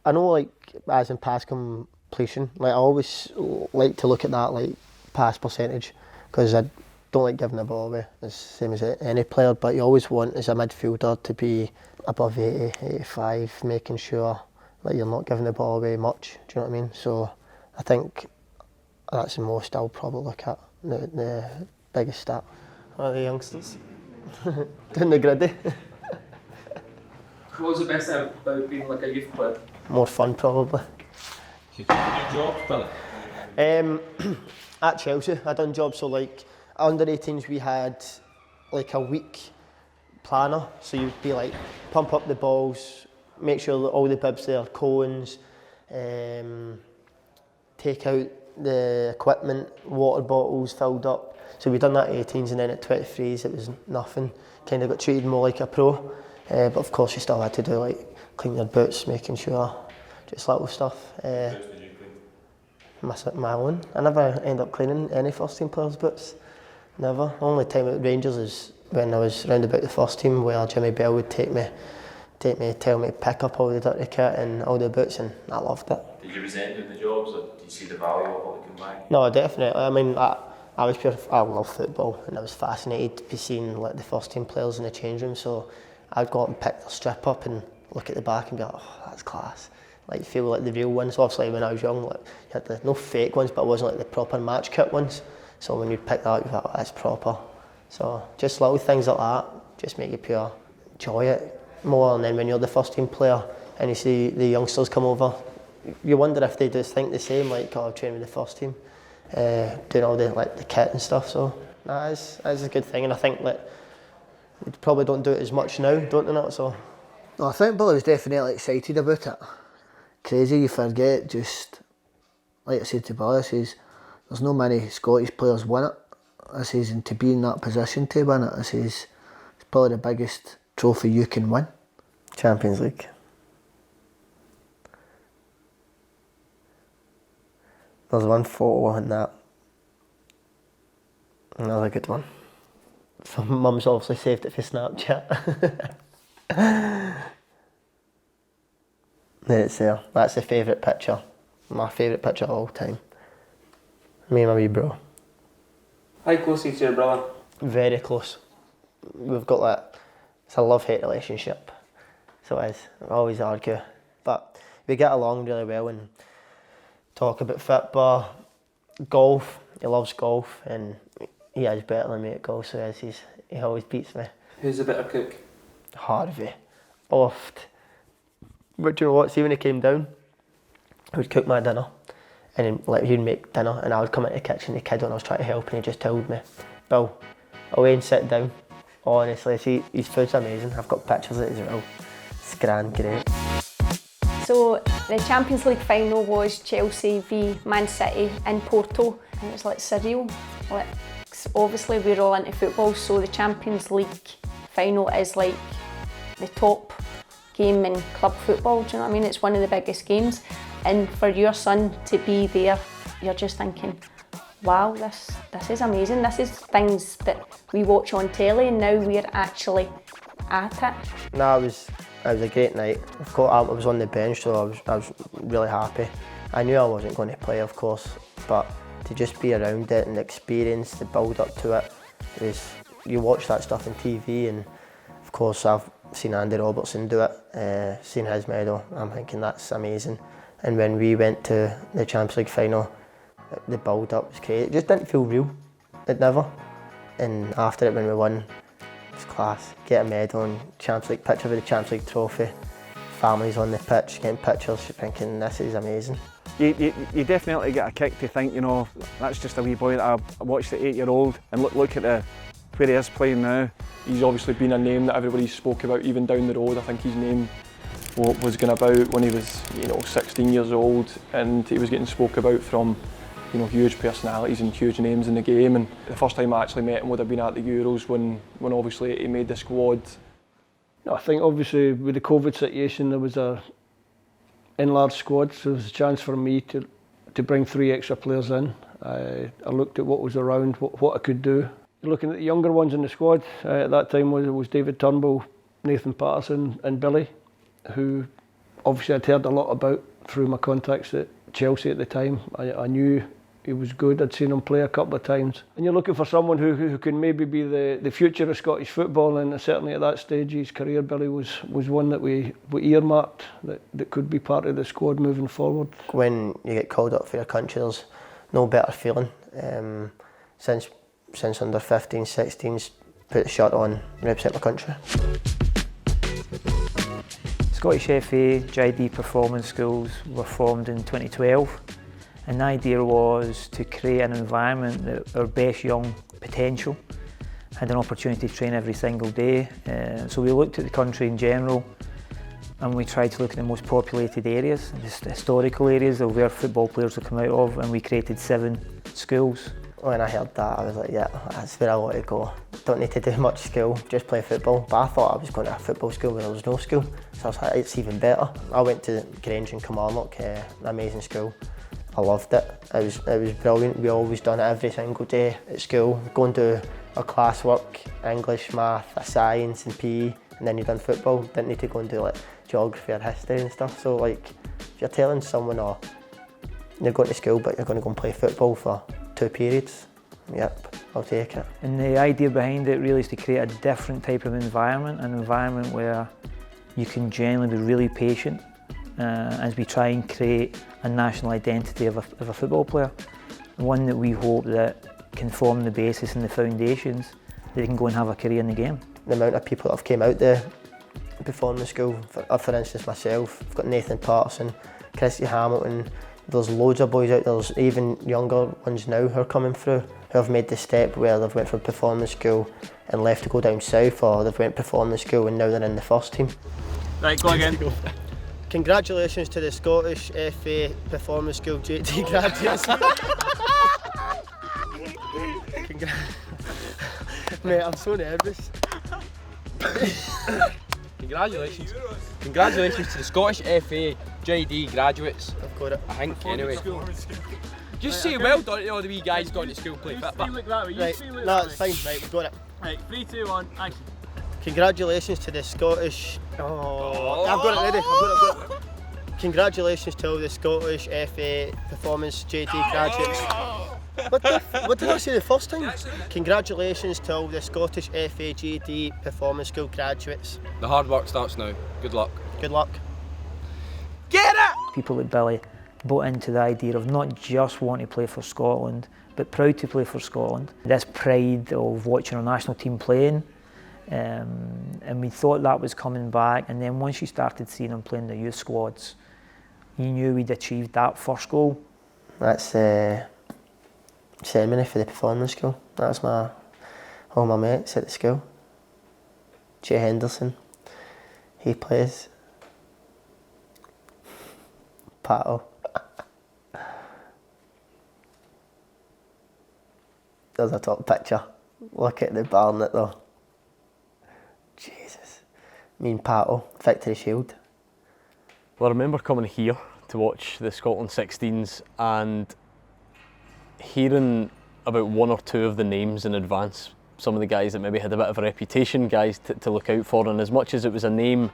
S5: I know like as in pass completion, like I always like to look at that like pass percentage, because I don't like giving the ball away, it's the same as any player, but you always want as a midfielder to be above 80, 85, making sure that you're not giving the ball away much, do you know what I mean? So I think that's the most I'll probably look at, the biggest stat. Are the youngsters doing the griddy.
S18: What was the best about being like a youth player?
S5: More fun, probably.
S15: Did you do your job, Billy?
S5: At Chelsea, I done jobs, so like under 18s we had like a week planner, so you'd be like pump up the balls, make sure that all the bibs there, cones, take out the equipment, water bottles filled up. So we done that at 18s, and then at 23s it was nothing. Kind of got treated more like a pro, but of course you still had to do like clean your boots, making sure, just little stuff. My own. I never end up cleaning any first team players' boots. Never. The only time at Rangers is when I was round about the first team, where Jimmy Bell would tell me, tell me to pick up all the dirty kit and all the boots, and I loved it.
S9: Did you resent doing the jobs, or do you see the value of what they come back?
S5: No, definitely. I mean, I love football, and I was fascinated to be seeing like the first team players in the change room. So I'd go up and pick their strip up and look at the back and be like, oh, that's class. Like feel like the real ones. Obviously, when I was young, like you had the no fake ones, but it wasn't like the proper match kit ones. So when you pick that up, you thought, oh, that's proper. So just little things like that just make you pure enjoy it more. And then when you're the first team player and you see the youngsters come over, you wonder if they just think the same, like, oh, I've trained with the first team, doing all the like the kit and stuff. So it's a good thing, and I think that we probably don't do it as much now, don't they not? So
S2: no, I think Billy was definitely excited about it. Crazy, you forget, just like I said to Billy, I says, there's no many Scottish players win it. I says, and to be in that position to win it, I says, it's probably the biggest trophy you can win.
S5: Champions League. There's one photo in that. Another good one. So Mum's obviously saved it for Snapchat. There it's there. That's the favourite picture. My favourite picture of all time. Me and my wee bro.
S18: How close is your brother?
S5: Very close. We've got that. It's a love-hate relationship. So it is. We always argue. But we get along really well and talk about football, golf. He loves golf and he is better than me at golf, so he always beats me.
S18: Who's the better cook?
S5: Harvey. Oft. But do you know what? See when he came down, he would cook my dinner and then he'd make dinner and I would come into the kitchen, the kid when I was trying to help, and he just told me, Bill, away and sit down. Honestly, see, his food's amazing. I've got pictures of it as well. It's grand, great.
S6: So the Champions League final was Chelsea v Man City in Porto, and it was like surreal. Like, obviously we're all into football, so the Champions League final is like the top game in club football, do you know what I mean? It's one of the biggest games, and for your son to be there, you're just thinking, wow, this is amazing. This is things that we watch on telly and now we're actually at it.
S5: No, it was a great night. I was on the bench, so I was really happy. I knew I wasn't going to play, of course, but to just be around it and experience the build up to it, you watch that stuff on TV, and of course I've seen Andy Robertson do it, seen his medal. I'm thinking that's amazing. And when we went to the Champions League final, the build up was great. It just didn't feel real. It never. And after it, when we won, it was class. Get a medal and Champions League picture with the Champions League trophy. Families on the pitch getting pictures. You're thinking this is amazing.
S1: You definitely get a kick to think, you know, that's just a wee boy that I watched at 8-year-old, and look at where he is playing now.
S4: He's obviously been a name that everybody spoke about even down the road. I think his name was going about when he was 16 years old, and he was getting spoke about from huge personalities and huge names in the game. And the first time I actually met him would have been at the Euros when obviously he made the squad.
S8: I think obviously with the COVID situation there was a enlarged squad, so there was a chance for me to bring 3 extra players in. I looked at what was around, what I could do. Looking at the younger ones in the squad, at that time was David Turnbull, Nathan Patterson and Billy, who obviously I'd heard a lot about through my contacts at Chelsea at the time. I knew he was good, I'd seen him play a couple of times. And you're looking for someone who can maybe be the future of Scottish football, and certainly at that stage of his career, Billy was one that we earmarked that could be part of the squad moving forward.
S5: When you get called up for your country, there's no better feeling. Since under 15, 16s, put the shirt on, represent my country.
S19: Scottish FA JD Performance Schools were formed in 2012, and the idea was to create an environment that our best young potential had an opportunity to train every single day. So we looked at the country in general, and we tried to look at the most populated areas, the historical areas of where football players would come out of, and we created 7 schools.
S5: When I heard that, I was like, yeah, that's where I want to go. Don't need to do much school, just play football. But I thought I was going to a football school where there was no school, so I was like, it's even better. I went to Grange in Kilmarnock, an amazing school. I loved it. It was brilliant. We always done it every single day at school. Go and do our classwork, English, math, science and PE, and then you done football. Didn't need to go and do like geography or history and stuff. So like, if you're telling someone, oh, you're going to school but you're going to go and play football for 2 periods, yep, I'll take it.
S19: And the idea behind it really is to create a different type of environment, an environment where you can generally be really patient as we try and create a national identity of a football player, one that we hope that can form the basis and the foundations that they can go and have a career in the game.
S5: The amount of people that have came out there performing school, for instance myself, I've got Nathan Patterson, Christy Hamilton, there's loads of boys out there, there's even younger ones now who are coming through who have made the step where they've went from performance school and left to go down south, or they've went performance school and now they're in the first team.
S18: Right, go again.
S5: Congratulations to the Scottish FA Performance School JD graduates. Mate, I'm so nervous.
S18: Congratulations to the Scottish FA JD graduates.
S5: I've got it.
S18: I think, anyway.
S20: Just say well done to all the wee guys going to school play football.
S18: Feel like that, will you?
S5: Right,
S18: Feel like
S5: no,
S18: that,
S5: it's fine. Right, we've got it.
S18: Right, 3, 2, 1, action.
S5: Congratulations to the Scottish. Oh, I've got it ready. I've got it. Congratulations to all the Scottish FA Performance JD graduates. What did I say the first time? Congratulations to all the Scottish FA JD Performance School graduates.
S20: The hard work starts now. Good luck.
S5: Good luck.
S20: Get it!
S19: People like Billy bought into the idea of not just wanting to play for Scotland, but proud to play for Scotland. This pride of watching our national team playing, and we thought that was coming back. And then once you started seeing him playing the youth squads, you knew we'd achieved that first goal.
S5: That's ceremony for the performance school. That was all my mates at the school. Jay Henderson, he plays. Pato. There's a top picture. Look at the Barnet though. Jesus. Me and Pato, Victory Shield.
S21: Well, I remember coming here to watch the Scotland 16s and hearing about one or two of the names in advance. Some of the guys that maybe had a bit of a reputation, guys to look out for, and as much as it was a name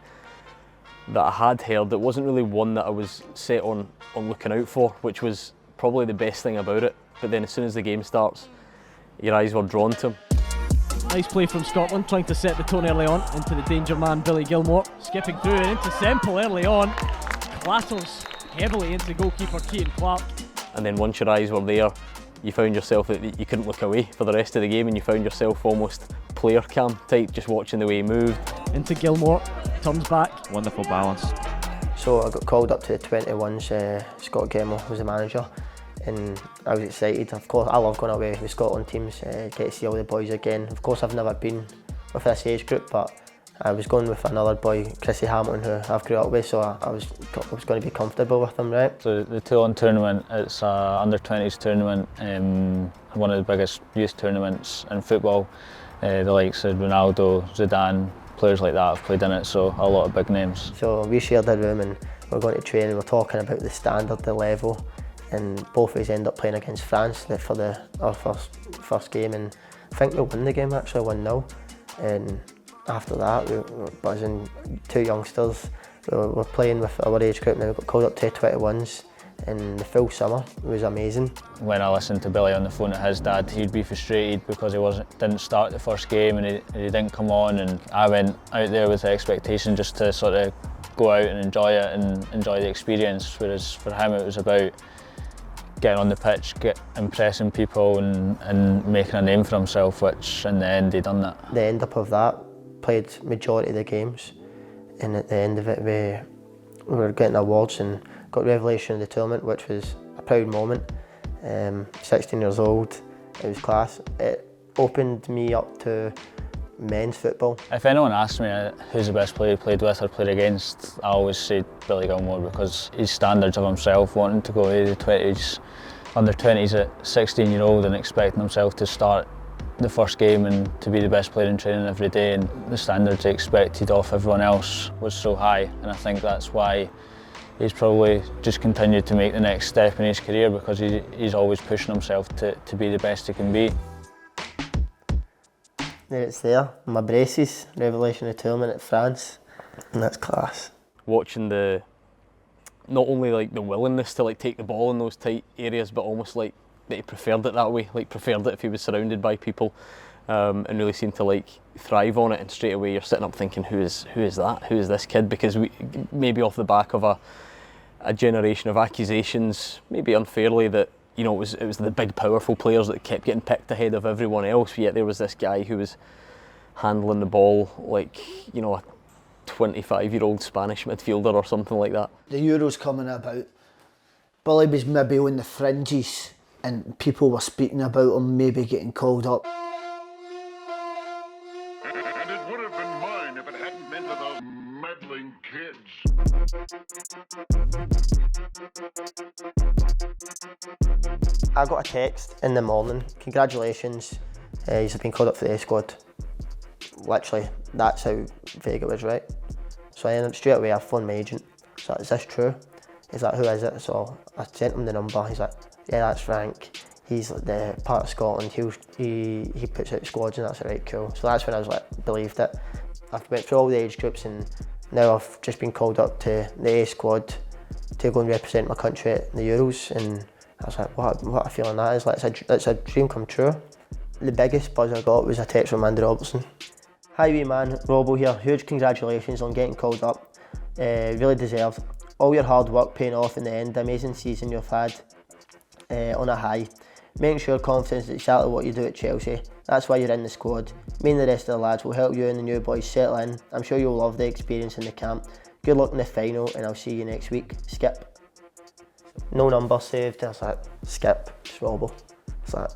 S21: that I had heard, it wasn't really one that I was set on looking out for, which was probably the best thing about it. But then as soon as the game starts, your eyes were drawn to him.
S22: Nice play from Scotland, trying to set the tone early on into the danger man Billy Gilmore. Skipping through and into Semple early on. Clatters heavily into goalkeeper Keaton Clark.
S21: And then once your eyes were there, you found yourself that you couldn't look away for the rest of the game, and you found yourself almost player cam type, just watching the way he moved.
S22: Into Gilmore, turns back.
S15: Wonderful balance.
S5: So I got called up to the 21s, Scott Gemmell was the manager, and I was excited. Of course, I love going away with Scotland teams, get to see all the boys again. Of course, I've never been with this age group, but I was going with another boy, Chrissy Hamilton, who I've grew up with, so I was going to be comfortable with him, right?
S17: So the Toulon tournament, it's an under-20s tournament, one of the biggest youth tournaments in football. The likes of Ronaldo, Zidane, players like that have played in it, so a lot of big names.
S5: So we shared a room and we're going to train and we're talking about the standard, the level, and both of us end up playing against France for our first game, and I think we won the game actually 1-0. And after that, we were buzzing, two youngsters. We were playing with our age group, and then we got called up to 21s. And the full summer was amazing.
S17: When I listened to Billy on the phone to his dad, he'd be frustrated because he didn't start the first game and he didn't come on, and I went out there with the expectation just to sort of go out and enjoy it and enjoy the experience, whereas for him it was about getting on the pitch, impressing people and making a name for himself, which in the end he done that.
S5: The end up of that, played majority of the games, and at the end of it we were getting awards and got revelation of the tournament, which was a proud moment. 16 years old, it was class. It opened me up to men's football.
S17: If anyone asks me who's the best player he played with or played against, I always say Billy Gilmore, because his standards of himself, wanting to go to the 20s, under 20s at 16-year-old and expecting himself to start the first game and to be the best player in training every day, and the standards he expected of everyone else was so high, and I think that's why he's probably just continued to make the next step in his career, because he's always pushing himself to be the best he can be.
S5: There it's there, my braces, revelation of the tournament at France, and that's class.
S21: Watching not only like the willingness to like take the ball in those tight areas, but almost like that he preferred it that way, like preferred it if he was surrounded by people, and really seemed to like thrive on it. And straight away you're sitting up thinking, who is that? Who is this kid? Because maybe off the back of a generation of accusations, maybe unfairly, that it was the big powerful players that kept getting picked ahead of everyone else, yet there was this guy who was handling the ball like a 25-year-old Spanish midfielder or something like that.
S2: The Euros coming about, Billy was maybe on the fringes and people were speaking about him maybe getting called up.
S23: And it would have been mine if it hadn't been for those meddling kids.
S5: I got a text in the morning, congratulations, you've been called up for the A squad. Literally, that's how vague it was, right? So I ended up straight away, I phoned my agent. So is this true? He's like, who is it? So I sent him the number. He's like, yeah, that's Frank. He's like the part of Scotland. He puts out squads and that's right, cool. So that's when I was like, believed it. I've went through all the age groups and now I've just been called up to the A squad to go and represent my country at the Euros, and I was like, what a feeling that is. Like, it's a dream come true. The biggest buzz I got was a text from Andy Robertson. Hi wee man, Robbo here. Huge congratulations on getting called up. Really deserved. All your hard work paying off in the end. Amazing season you've had on a high. Making sure confidence is exactly what you do at Chelsea. That's why you're in the squad. Me and the rest of the lads will help you and the new boys settle in. I'm sure you'll love the experience in the camp. Good luck in the final and I'll see you next week. Skip. No number saved. I was like, Skip, it's Robbo. It's like,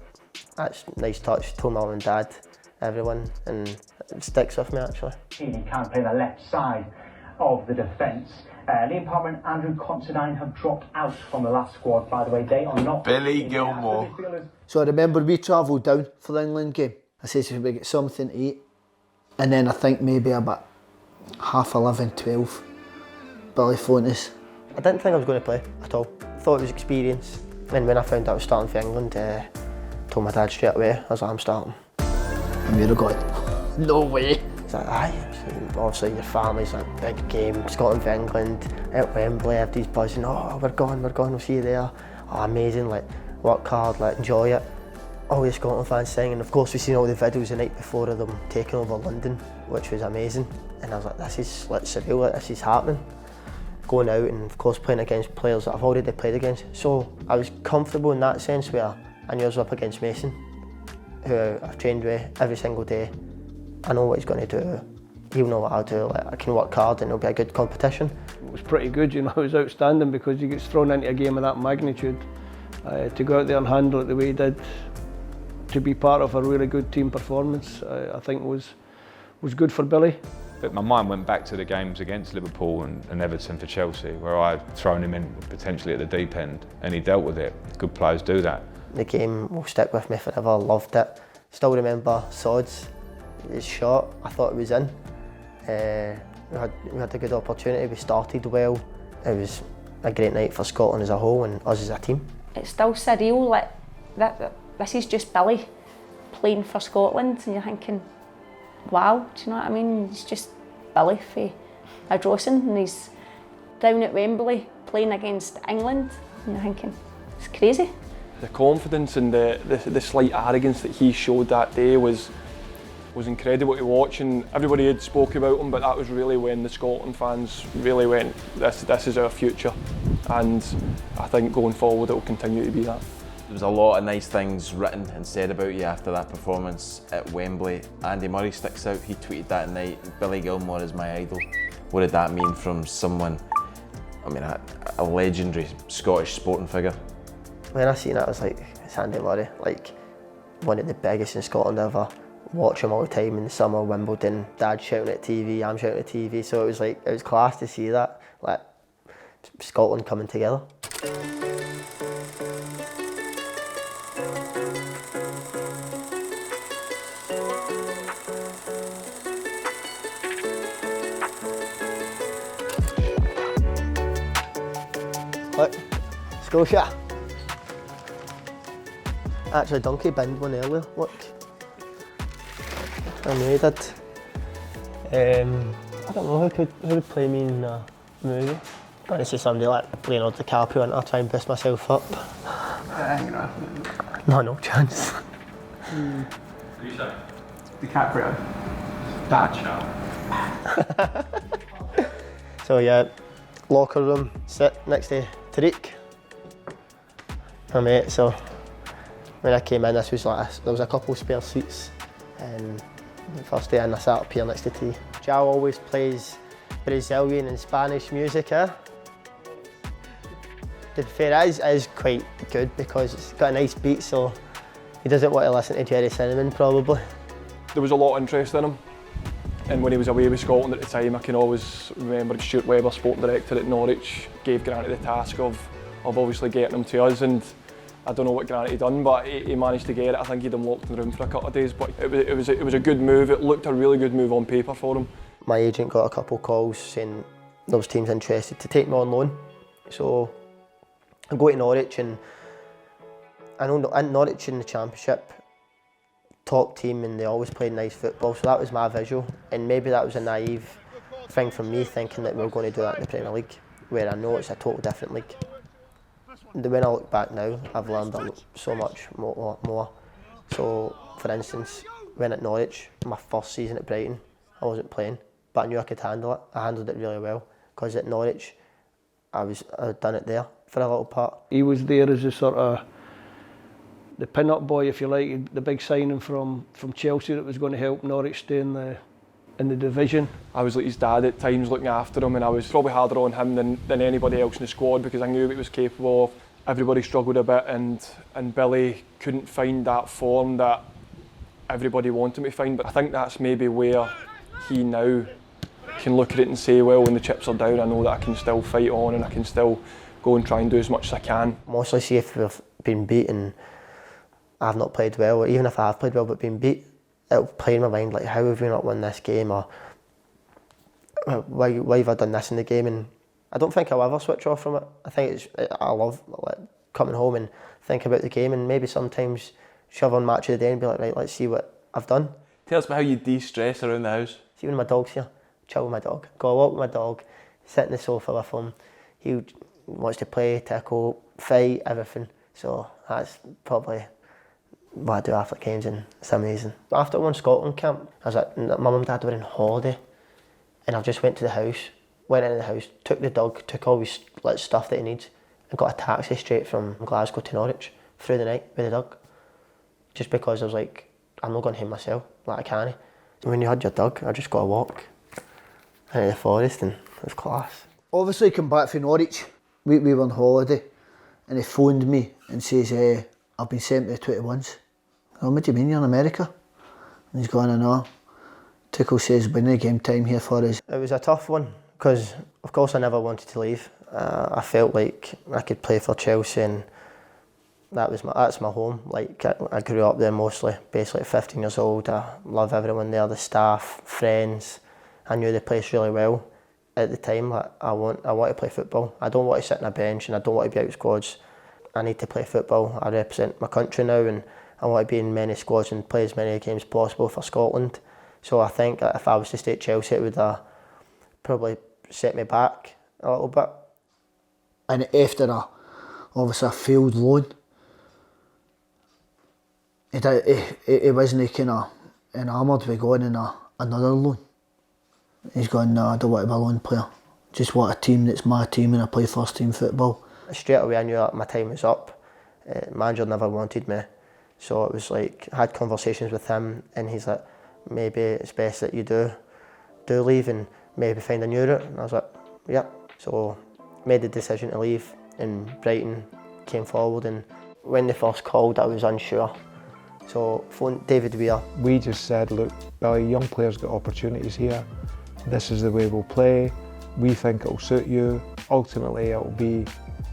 S5: that's a nice touch. Told my mum and dad, everyone, and it sticks with me actually.
S7: He can play the left side of the defence. Liam Palmer and Andrew Considine have dropped out from the last squad, by the way. They are not.
S13: Billy Gilmore.
S2: So I remember we travelled down for the England game. I said we get something to eat, and then I think maybe about 11:30, 12, Billy phoned us.
S5: I didn't think I was going to play at all. I thought it was experience. And when I found out I was starting for England, told my dad straight away, I was like, I'm starting.
S2: And we were going, no way.
S5: He's like, aye. Obviously your family's a big game, Scotland v England, at Wembley, everybody's buzzing, oh we're gone, we'll see you there. Oh amazing, like work hard, like enjoy it. All the Scotland fans singing, of course we've seen all the videos the night before of them taking over London, which was amazing. And I was like, this is like surreal, like, this is happening. Going out and of course playing against players that I've already played against. So I was comfortable in that sense where I knew I was up against Mason, who I've trained with every single day. I know what he's going to do. He'll know what I'll do. Like, I can work hard and it'll be a good competition.
S8: It was pretty good, you know, it was outstanding because he gets thrown into a game of that magnitude. To go out there and handle it the way he did, to be part of a really good team performance, I think was good for Billy.
S14: But my mind went back to the games against Liverpool and Everton for Chelsea, where I'd thrown him in potentially at the deep end, and he dealt with it. Good players do that.
S5: The game will stick with me forever, loved it. Still remember Sods, his shot, I thought it was in. We had a good opportunity, we started well. It was a great night for Scotland as a whole and us as a team.
S6: It's still surreal, like this is just Billy playing for Scotland, and you're thinking, wow, do you know what I mean? It's just Billy for Ardrossan, and he's down at Wembley playing against England, and you're thinking, it's crazy.
S4: The confidence and the slight arrogance that he showed that day was incredible to watch, and everybody had spoke about him, but that was really when the Scotland fans really went, this is our future, and I think going forward it will continue to be that.
S16: There was a lot of nice things written and said about you after that performance at Wembley. Andy Murray sticks out, he tweeted that night, Billy Gilmore is my idol. What did that mean from someone, I mean a legendary Scottish sporting figure?
S5: When I seen it I was like, it's Andy Murray, like one of the biggest in Scotland ever. Watch him all the time in the summer, Wimbledon, Dad shouting at TV, I'm shouting at TV, so it was like, it was class to see that, like Scotland coming together. Look, Scotia. Actually, Donkey binned one earlier, look. I made it. I don't know who would play me in a movie. Going to see somebody like Leonardo DiCaprio and I'll try and boost myself up. No chance.
S12: DiCaprio. That
S5: So yeah, locker room, sit next to Tariq, my mate. So when I came in, this was like there was a couple of spare seats, and the first day in, I sat up here next to T. João always plays Brazilian and Spanish music, To be fair, it is quite good because it's got a nice beat, so he doesn't want to listen to Jerry Cinnamon probably.
S4: There was a lot of interest in him, and when he was away with Scotland at the time, I can always remember Stuart Webber, sporting director at Norwich, gave Granny the task of obviously getting him to us, and I don't know what Granny had done, but he managed to get it. I think he'd him locked in the room for a couple of days, but it was a good move. It looked a really good move on paper for him.
S5: My agent got a couple of calls saying there was teams interested to take me on loan, so I go to Norwich and I know Norwich in the Championship, top team, and they always played nice football, so that was my visual, and maybe that was a naive thing from me, thinking that we were going to do that in the Premier League, where I know it's a total different league. When I look back now, I've learned so much more. So, for instance, when at Norwich, my first season at Brighton, I wasn't playing, but I knew I could handle it. I handled it really well, because at Norwich, I'd done it there for a little part.
S8: He was there as a sort of the pin-up boy, if you like, the big signing from Chelsea that was going to help Norwich stay in the division.
S4: I was like his dad at times, looking after him, and I was probably harder on him than anybody else in the squad, because I knew what he was capable of. Everybody struggled a bit, and Billy couldn't find that form that everybody wanted him to find, but I think that's maybe where he now can look at it and say, well, when the chips are down, I know that I can still fight on and I can still go and try and do as much as I can.
S5: Mostly, see if we've been beaten, I've not played well, or even if I have played well but been beat, it'll play in my mind like, how have we not won this game, or why have I done this in the game? And I don't think I'll ever switch off from it. I think I love coming home and think about the game, and maybe sometimes shove on match of the day and be like, right, let's see what I've done.
S16: Tell us about how you de-stress around the house.
S5: See, when my dog's here, chill with my dog, go walk with my dog, sit in the sofa with him. He wants to play, tickle, fight, everything. So that's probably what I do after games, and it's amazing. After I won Scotland camp, I was like, my mum and dad were on holiday, and I just went to the house, went into the house, took the dog, took all his stuff that he needs, and got a taxi straight from Glasgow to Norwich through the night with the dog. Just because I was like, I'm not going home myself, like I can't. And when you had your dog, I just got a walk into the forest, and it was class.
S2: Obviously, come back from Norwich, we were on holiday, and he phoned me and says, I've been sent to the 21s. Oh, what do you mean, you're in America? And he's going, I know. Tickle says, when the game time here for us.
S5: It was a tough one, because of course I never wanted to leave. I felt like I could play for Chelsea, and that's my home. Like, I grew up there mostly, basically at 15 years old. I love everyone there, the staff, friends. I knew the place really well at the time. Like, I want to play football. I don't want to sit on a bench, and I don't want to be out of squads. I need to play football. I represent my country now, and I want to be in many squads and play as many games as possible for Scotland. So I think that if I was to stay at Chelsea, it would probably set me back a little bit.
S2: And after obviously a failed loan, he wasn't kind of enamoured with going in another loan. He's going, no, I don't want to be a loan player. Just want a team that's my team, and I play first team football.
S5: Straight away I knew that my time was up. Manager never wanted me, so it was like, I had conversations with him, and he's like, maybe it's best that you do leave and maybe find a new route. And I was like, yeah. So made the decision to leave, and Brighton came forward, and when they first called I was unsure. So phoned David Weir.
S3: We just said, look, Billy, young players get opportunities here. This is the way we'll play. We think it'll suit you. Ultimately it'll be,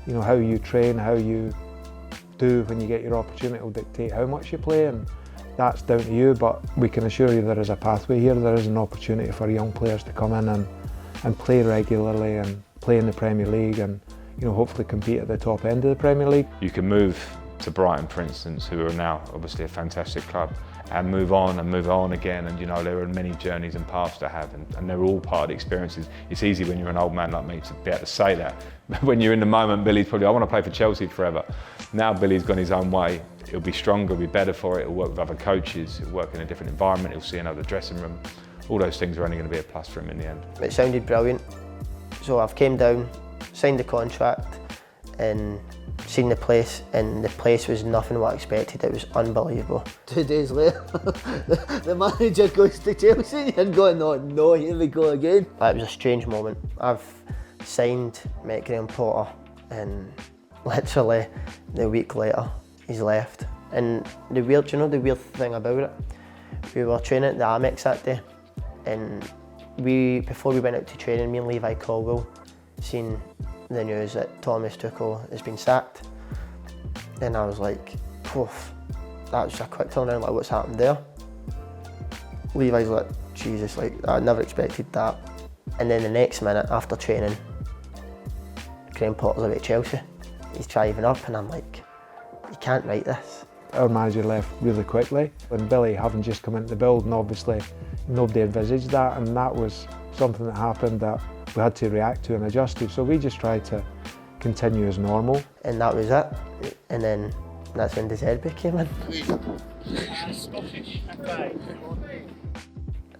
S3: how you train, how you do when you get your opportunity will dictate how much you play, and that's down to you, but we can assure you there is a pathway here. There is an opportunity for young players to come in and play regularly and play in the Premier League, and hopefully compete at the top end of the Premier League.
S14: You can move to Brighton, for instance, who are now obviously a fantastic club, and move on again, and there are many journeys and paths to have, and they're all part of the experiences. It's easy when you're an old man like me to be able to say that, but when you're in the moment, Billy's probably, I want to play for Chelsea forever. Now Billy's gone his own way. He'll be stronger, he'll be better for it, he'll work with other coaches, he'll work in a different environment, he'll see another dressing room. All those things are only going to be a plus for him in the end.
S5: It sounded brilliant, so I've came down, signed the contract, and seen the place, and the place was nothing what I expected. It was unbelievable.
S2: 2 days later, the manager goes to Chelsea and going, no, here we go again.
S5: It was a strange moment. I've signed, met Graham Potter, and literally the week later he's left. And the weird thing about it, we were training at the Amex that day, and before we went out to training, me and Levi Colwell seen the news that Thomas Tuchel has been sacked, and I was like, poof, that was a quick turnaround, like what's happened there? Levi's like, Jesus, like I never expected that. And then the next minute after training, Graham Potter's away at Chelsea. He's driving up, and I'm like, you can't write this.
S3: Our manager left really quickly, and Billy having just come into the building, obviously nobody envisaged that, and that was something that happened that we had to react to and adjust to. So we just tried to continue as normal.
S5: And that was it. And then that's when De Zerbi came in.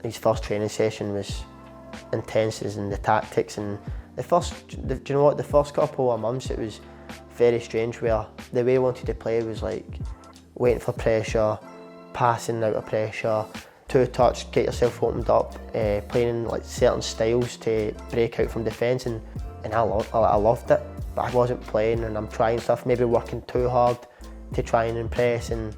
S5: His first training session was intense as in the tactics, and do you know what, the first couple of months it was very strange, where the way he wanted to play was like waiting for pressure, passing out of pressure, two-touch, get yourself opened up, playing in like certain styles to break out from defence, and I loved it. But I wasn't playing, and I'm trying stuff, maybe working too hard to try and impress, and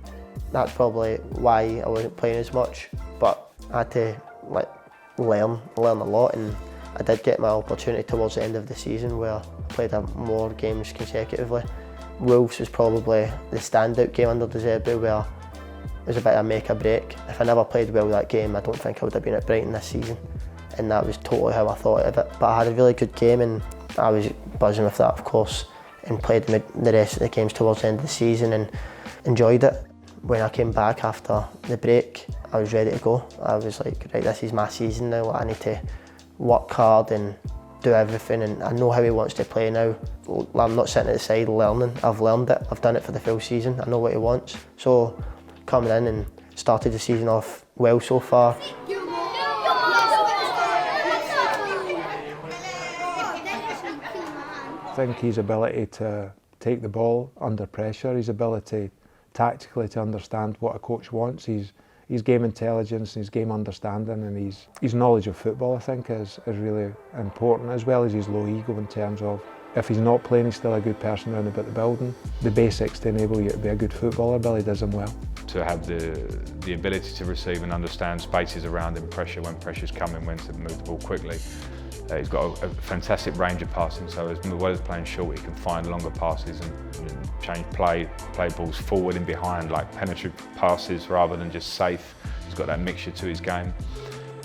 S5: that's probably why I wasn't playing as much. But I had to like learn a lot, and I did get my opportunity towards the end of the season where I played more games consecutively. Wolves was probably the standout game under De Zerbi, where it was a bit of a make or break. If I never played well that game, I don't think I would have been at Brighton this season, and that was totally how I thought of it. But I had a really good game, and I was buzzing with that, of course, and played the rest of the games towards the end of the season and enjoyed it. When I came back after the break, I was ready to go. I was like, right, this is my season now. I need to work hard and do everything, and I know how he wants to play now. I'm not sitting at the side learning. I've learned it. I've done it for the full season. I know what he wants. So coming in and started the season off well so far.
S3: I think his ability to take the ball under pressure, his ability tactically to understand what a coach wants, his game intelligence, his game understanding, and his knowledge of football, I think, is really important, as well as his low ego in terms of if he's not playing, he's still a good person around about the building. The basics to enable you to be a good footballer, Billy does them well.
S14: To have the ability to receive and understand spaces around him, pressure when pressure's coming, when to move the ball quickly. He's got a fantastic range of passing, so as well as playing short, he can find longer passes and change play balls forward and behind, like penetrative passes rather than just safe. He's got that mixture to his game.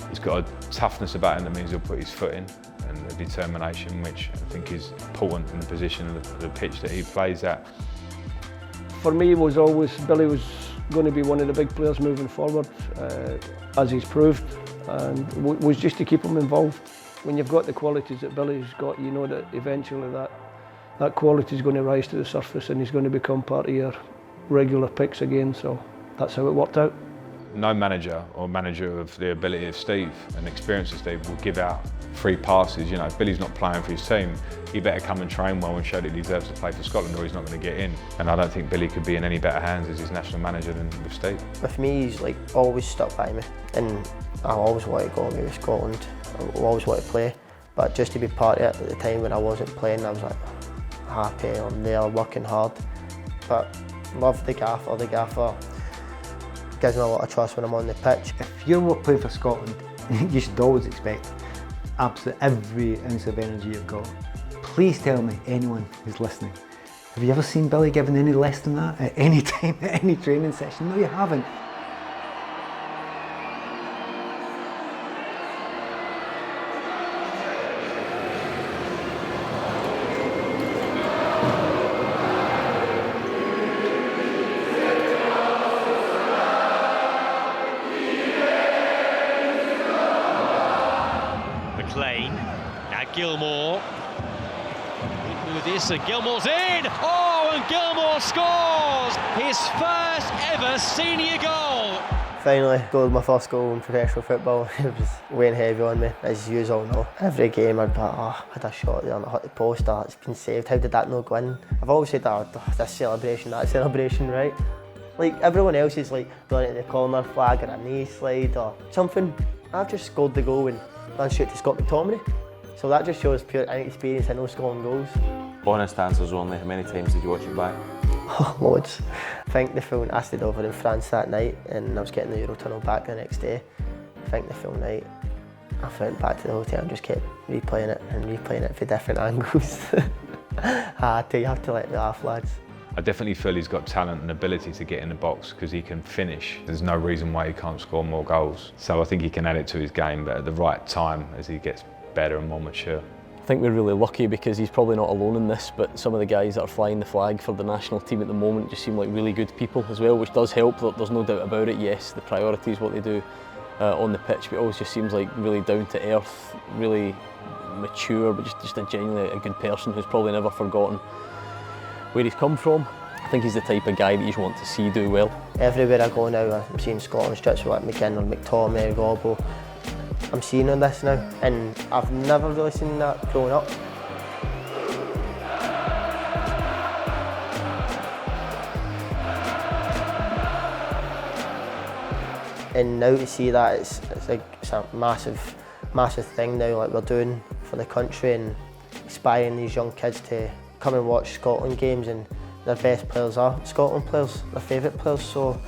S14: He's got a toughness about him that means he'll put his foot in, and a determination which I think is important in the position of the pitch that he plays at.
S8: For me, was always Billy was going to be one of the big players moving forward, as he's proved, and was just to keep him involved. When you've got the qualities that Billy's got, you know that eventually that quality is going to rise to the surface, and he's going to become part of your regular picks again. So that's how it worked out.
S14: No manager or manager of the ability of Steve and experience of Steve will give out free passes. You know, if Billy's not playing for his team, he better come and train well and show that he deserves to play for Scotland, or he's not going to get in. And I don't think Billy could be in any better hands as his national manager than with Steve.
S5: With me, he's like always stuck by me, and I always wanted to go away with Scotland. I always wanted to play, but just to be part of it at the time when I wasn't playing, I was like happy. I'm there working hard, but love the gaffer. The gaffer gives me a lot of trust when I'm on the pitch.
S10: If you're playing for Scotland, you should always expect absolutely every ounce of energy you've got. Please tell me, anyone who's listening, have you ever seen Billy giving any less than that at any time, at any training session? No, you haven't.
S11: McLean, now Gilmour, with this, and Gilmour's in! Oh, and Gilmour scores his first ever senior goal!
S5: Finally scored my first goal in professional football. It was weighing heavy on me, as you all know. Every game I'd be like, oh, I had a shot there and I hit the post, oh, it's been saved, how did that not go in? I've always said, oh, this celebration, that celebration, right? Like everyone else is like doing it in the corner flag or a knee slide or something. I've just scored the goal and ran straight to Scott McTominay. So that just shows pure inexperience in no scoring goals.
S16: Honest answers only. How many times did you watch it back?
S5: Oh, loads. I think the full, I stayed over in France that night and I was getting the Eurotunnel back the next day. I think the full night I went back to the hotel and just kept replaying it for different angles. You have to let me laugh, lads.
S14: I definitely feel he's got talent and ability to get in the box because he can finish. There's no reason why he can't score more goals. So I think he can add it to his game, but at the right time as he gets better and more mature.
S21: I think we're really lucky because he's probably not alone in this, but some of the guys that are flying the flag for the national team at the moment just seem like really good people as well, which does help. There's no doubt about it. Yes, the priority is what they do on the pitch, but it always just seems like really down to earth, really mature, but just a genuinely a good person who's probably never forgotten where he's come from. I think he's the type of guy that you want to see do well.
S5: Everywhere I go now, I'm seeing Scotland strips like McKinnon, McTominay, Robbo. I'm seeing all this now, and I've never really seen that growing up. And now to see that, it's a massive thing now, like we're doing for the country, and inspiring these young kids to come and watch Scotland games, and their best players are Scotland players, their favourite players. So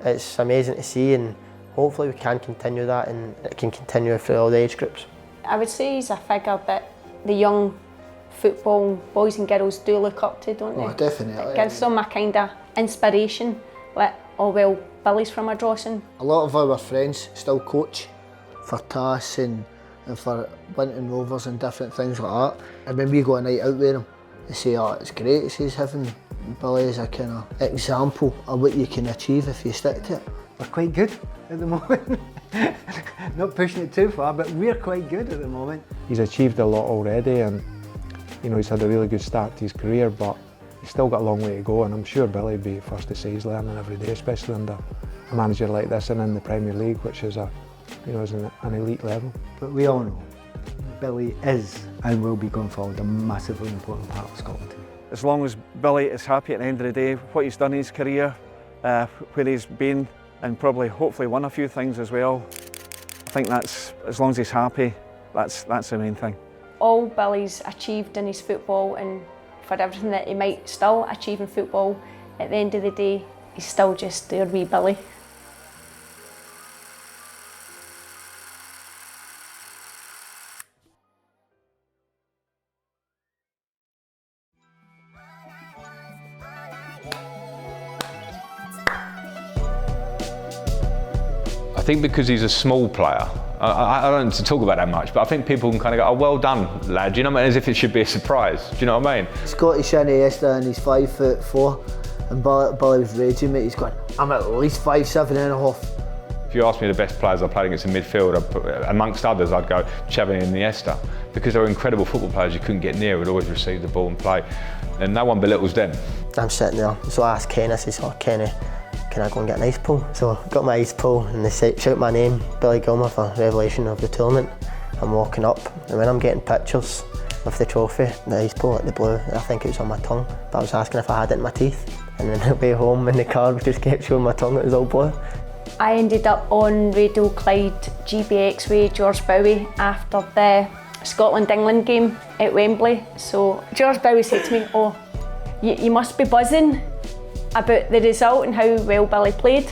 S5: it's amazing to see, and hopefully we can continue that, and it can continue through all the age groups.
S6: I would say he's a figure that the young football boys and girls do look up to, don't they?
S2: Oh, definitely.
S6: It gives them a kind of inspiration, like, oh well, Billy's from Ardrossan.
S2: A lot of our friends still coach for TAS and for Winton Rovers and different things like that. And when we go a night out with them, they say, oh, it's great, it says having Billy as a kind of example of what you can achieve if you stick to it.
S10: We're quite good at the moment. Not pushing it too far, but we're quite good at the moment.
S3: He's achieved a lot already, and he's had a really good start to his career, but he's still got a long way to go, and I'm sure Billy would be the first to say he's learning every day, especially under a manager like this and in the Premier League, which is is an elite level.
S10: But we all know Billy is and will be going forward a massively important part of Scotland team.
S1: As long as Billy is happy at the end of the day, what he's done in his career, where he's been, and probably hopefully won a few things as well, I think that's, as long as he's happy, that's the main thing.
S6: All Billy's achieved in his football, and for everything that he might still achieve in football, at the end of the day, he's still just their wee Billy.
S14: I think because he's a small player, I don't need to talk about that much, but I think people can kind of go, oh, well done, lad, you know what I mean? As if it should be a surprise, do you know what I mean?
S2: Scotty Iniesta, and he's 5'4", and Billy was raging, mate. He's going, I'm at least 5'7" and a half.
S14: If you ask me the best players I played against in midfield, amongst others, I'd go Xavi and Iniesta, because they were incredible football players. You couldn't get near, would always receive the ball and play, and no one belittles them.
S5: I'm sitting there, so I asked Kenny, I said, oh Kenny, can I go and get an ice pull? So I got my ice pull, and they shout my name, Billy Gilmour, for revelation of the tournament. I'm walking up, and when I'm getting pictures of the trophy, the ice pull at the blue, I think it was on my tongue, but I was asking if I had it in my teeth. And then the way home in the car, we just kept showing my tongue, it was all blue.
S6: I ended up on Radio Clyde GBX with George Bowie after the Scotland-England game at Wembley. So George Bowie said to me, oh, you must be buzzing about the result and how well Billy played.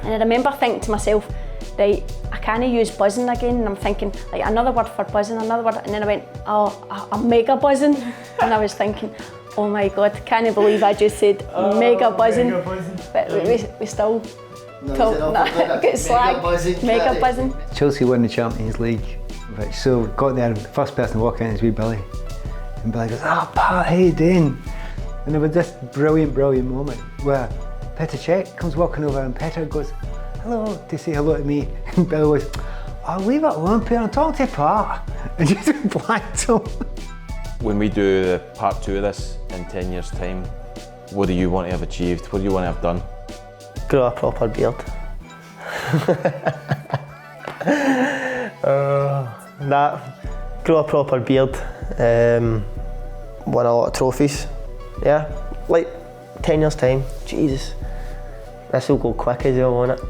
S6: And I remember thinking to myself, right, I can't use buzzing again, and I'm thinking, like, another word for buzzing, another word, and then I went, oh, I'm mega buzzing. And I was thinking, oh my God, can't believe I just said mega buzzing. But we still get slagged, mega buzzing.
S10: Chelsea won the Champions League, right, so got there, first person to walk in is wee Billy. And Billy goes, oh Pat, how you doing? And there was this brilliant moment where Petr Cech comes walking over, and Petr goes, hello, to say hello to me. And Billy goes, oh, leave it alone, Peter, I'm talking to Pat. And just blanked him.
S16: When we do the part 2 of this in 10 years' time, what do you want to have achieved? What do you want to have done?
S5: Grow a proper beard. Grow a proper beard. Won a lot of trophies. Yeah, like 10 years' time. Jesus, this will go quick as well, won't it?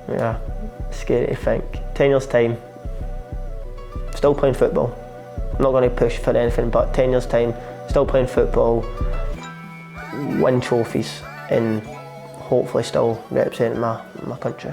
S5: Yeah, scary to think. 10 years' time, still playing football. I'm not going to push for anything, but 10 years' time, still playing football, win trophies, and hopefully still representing my country.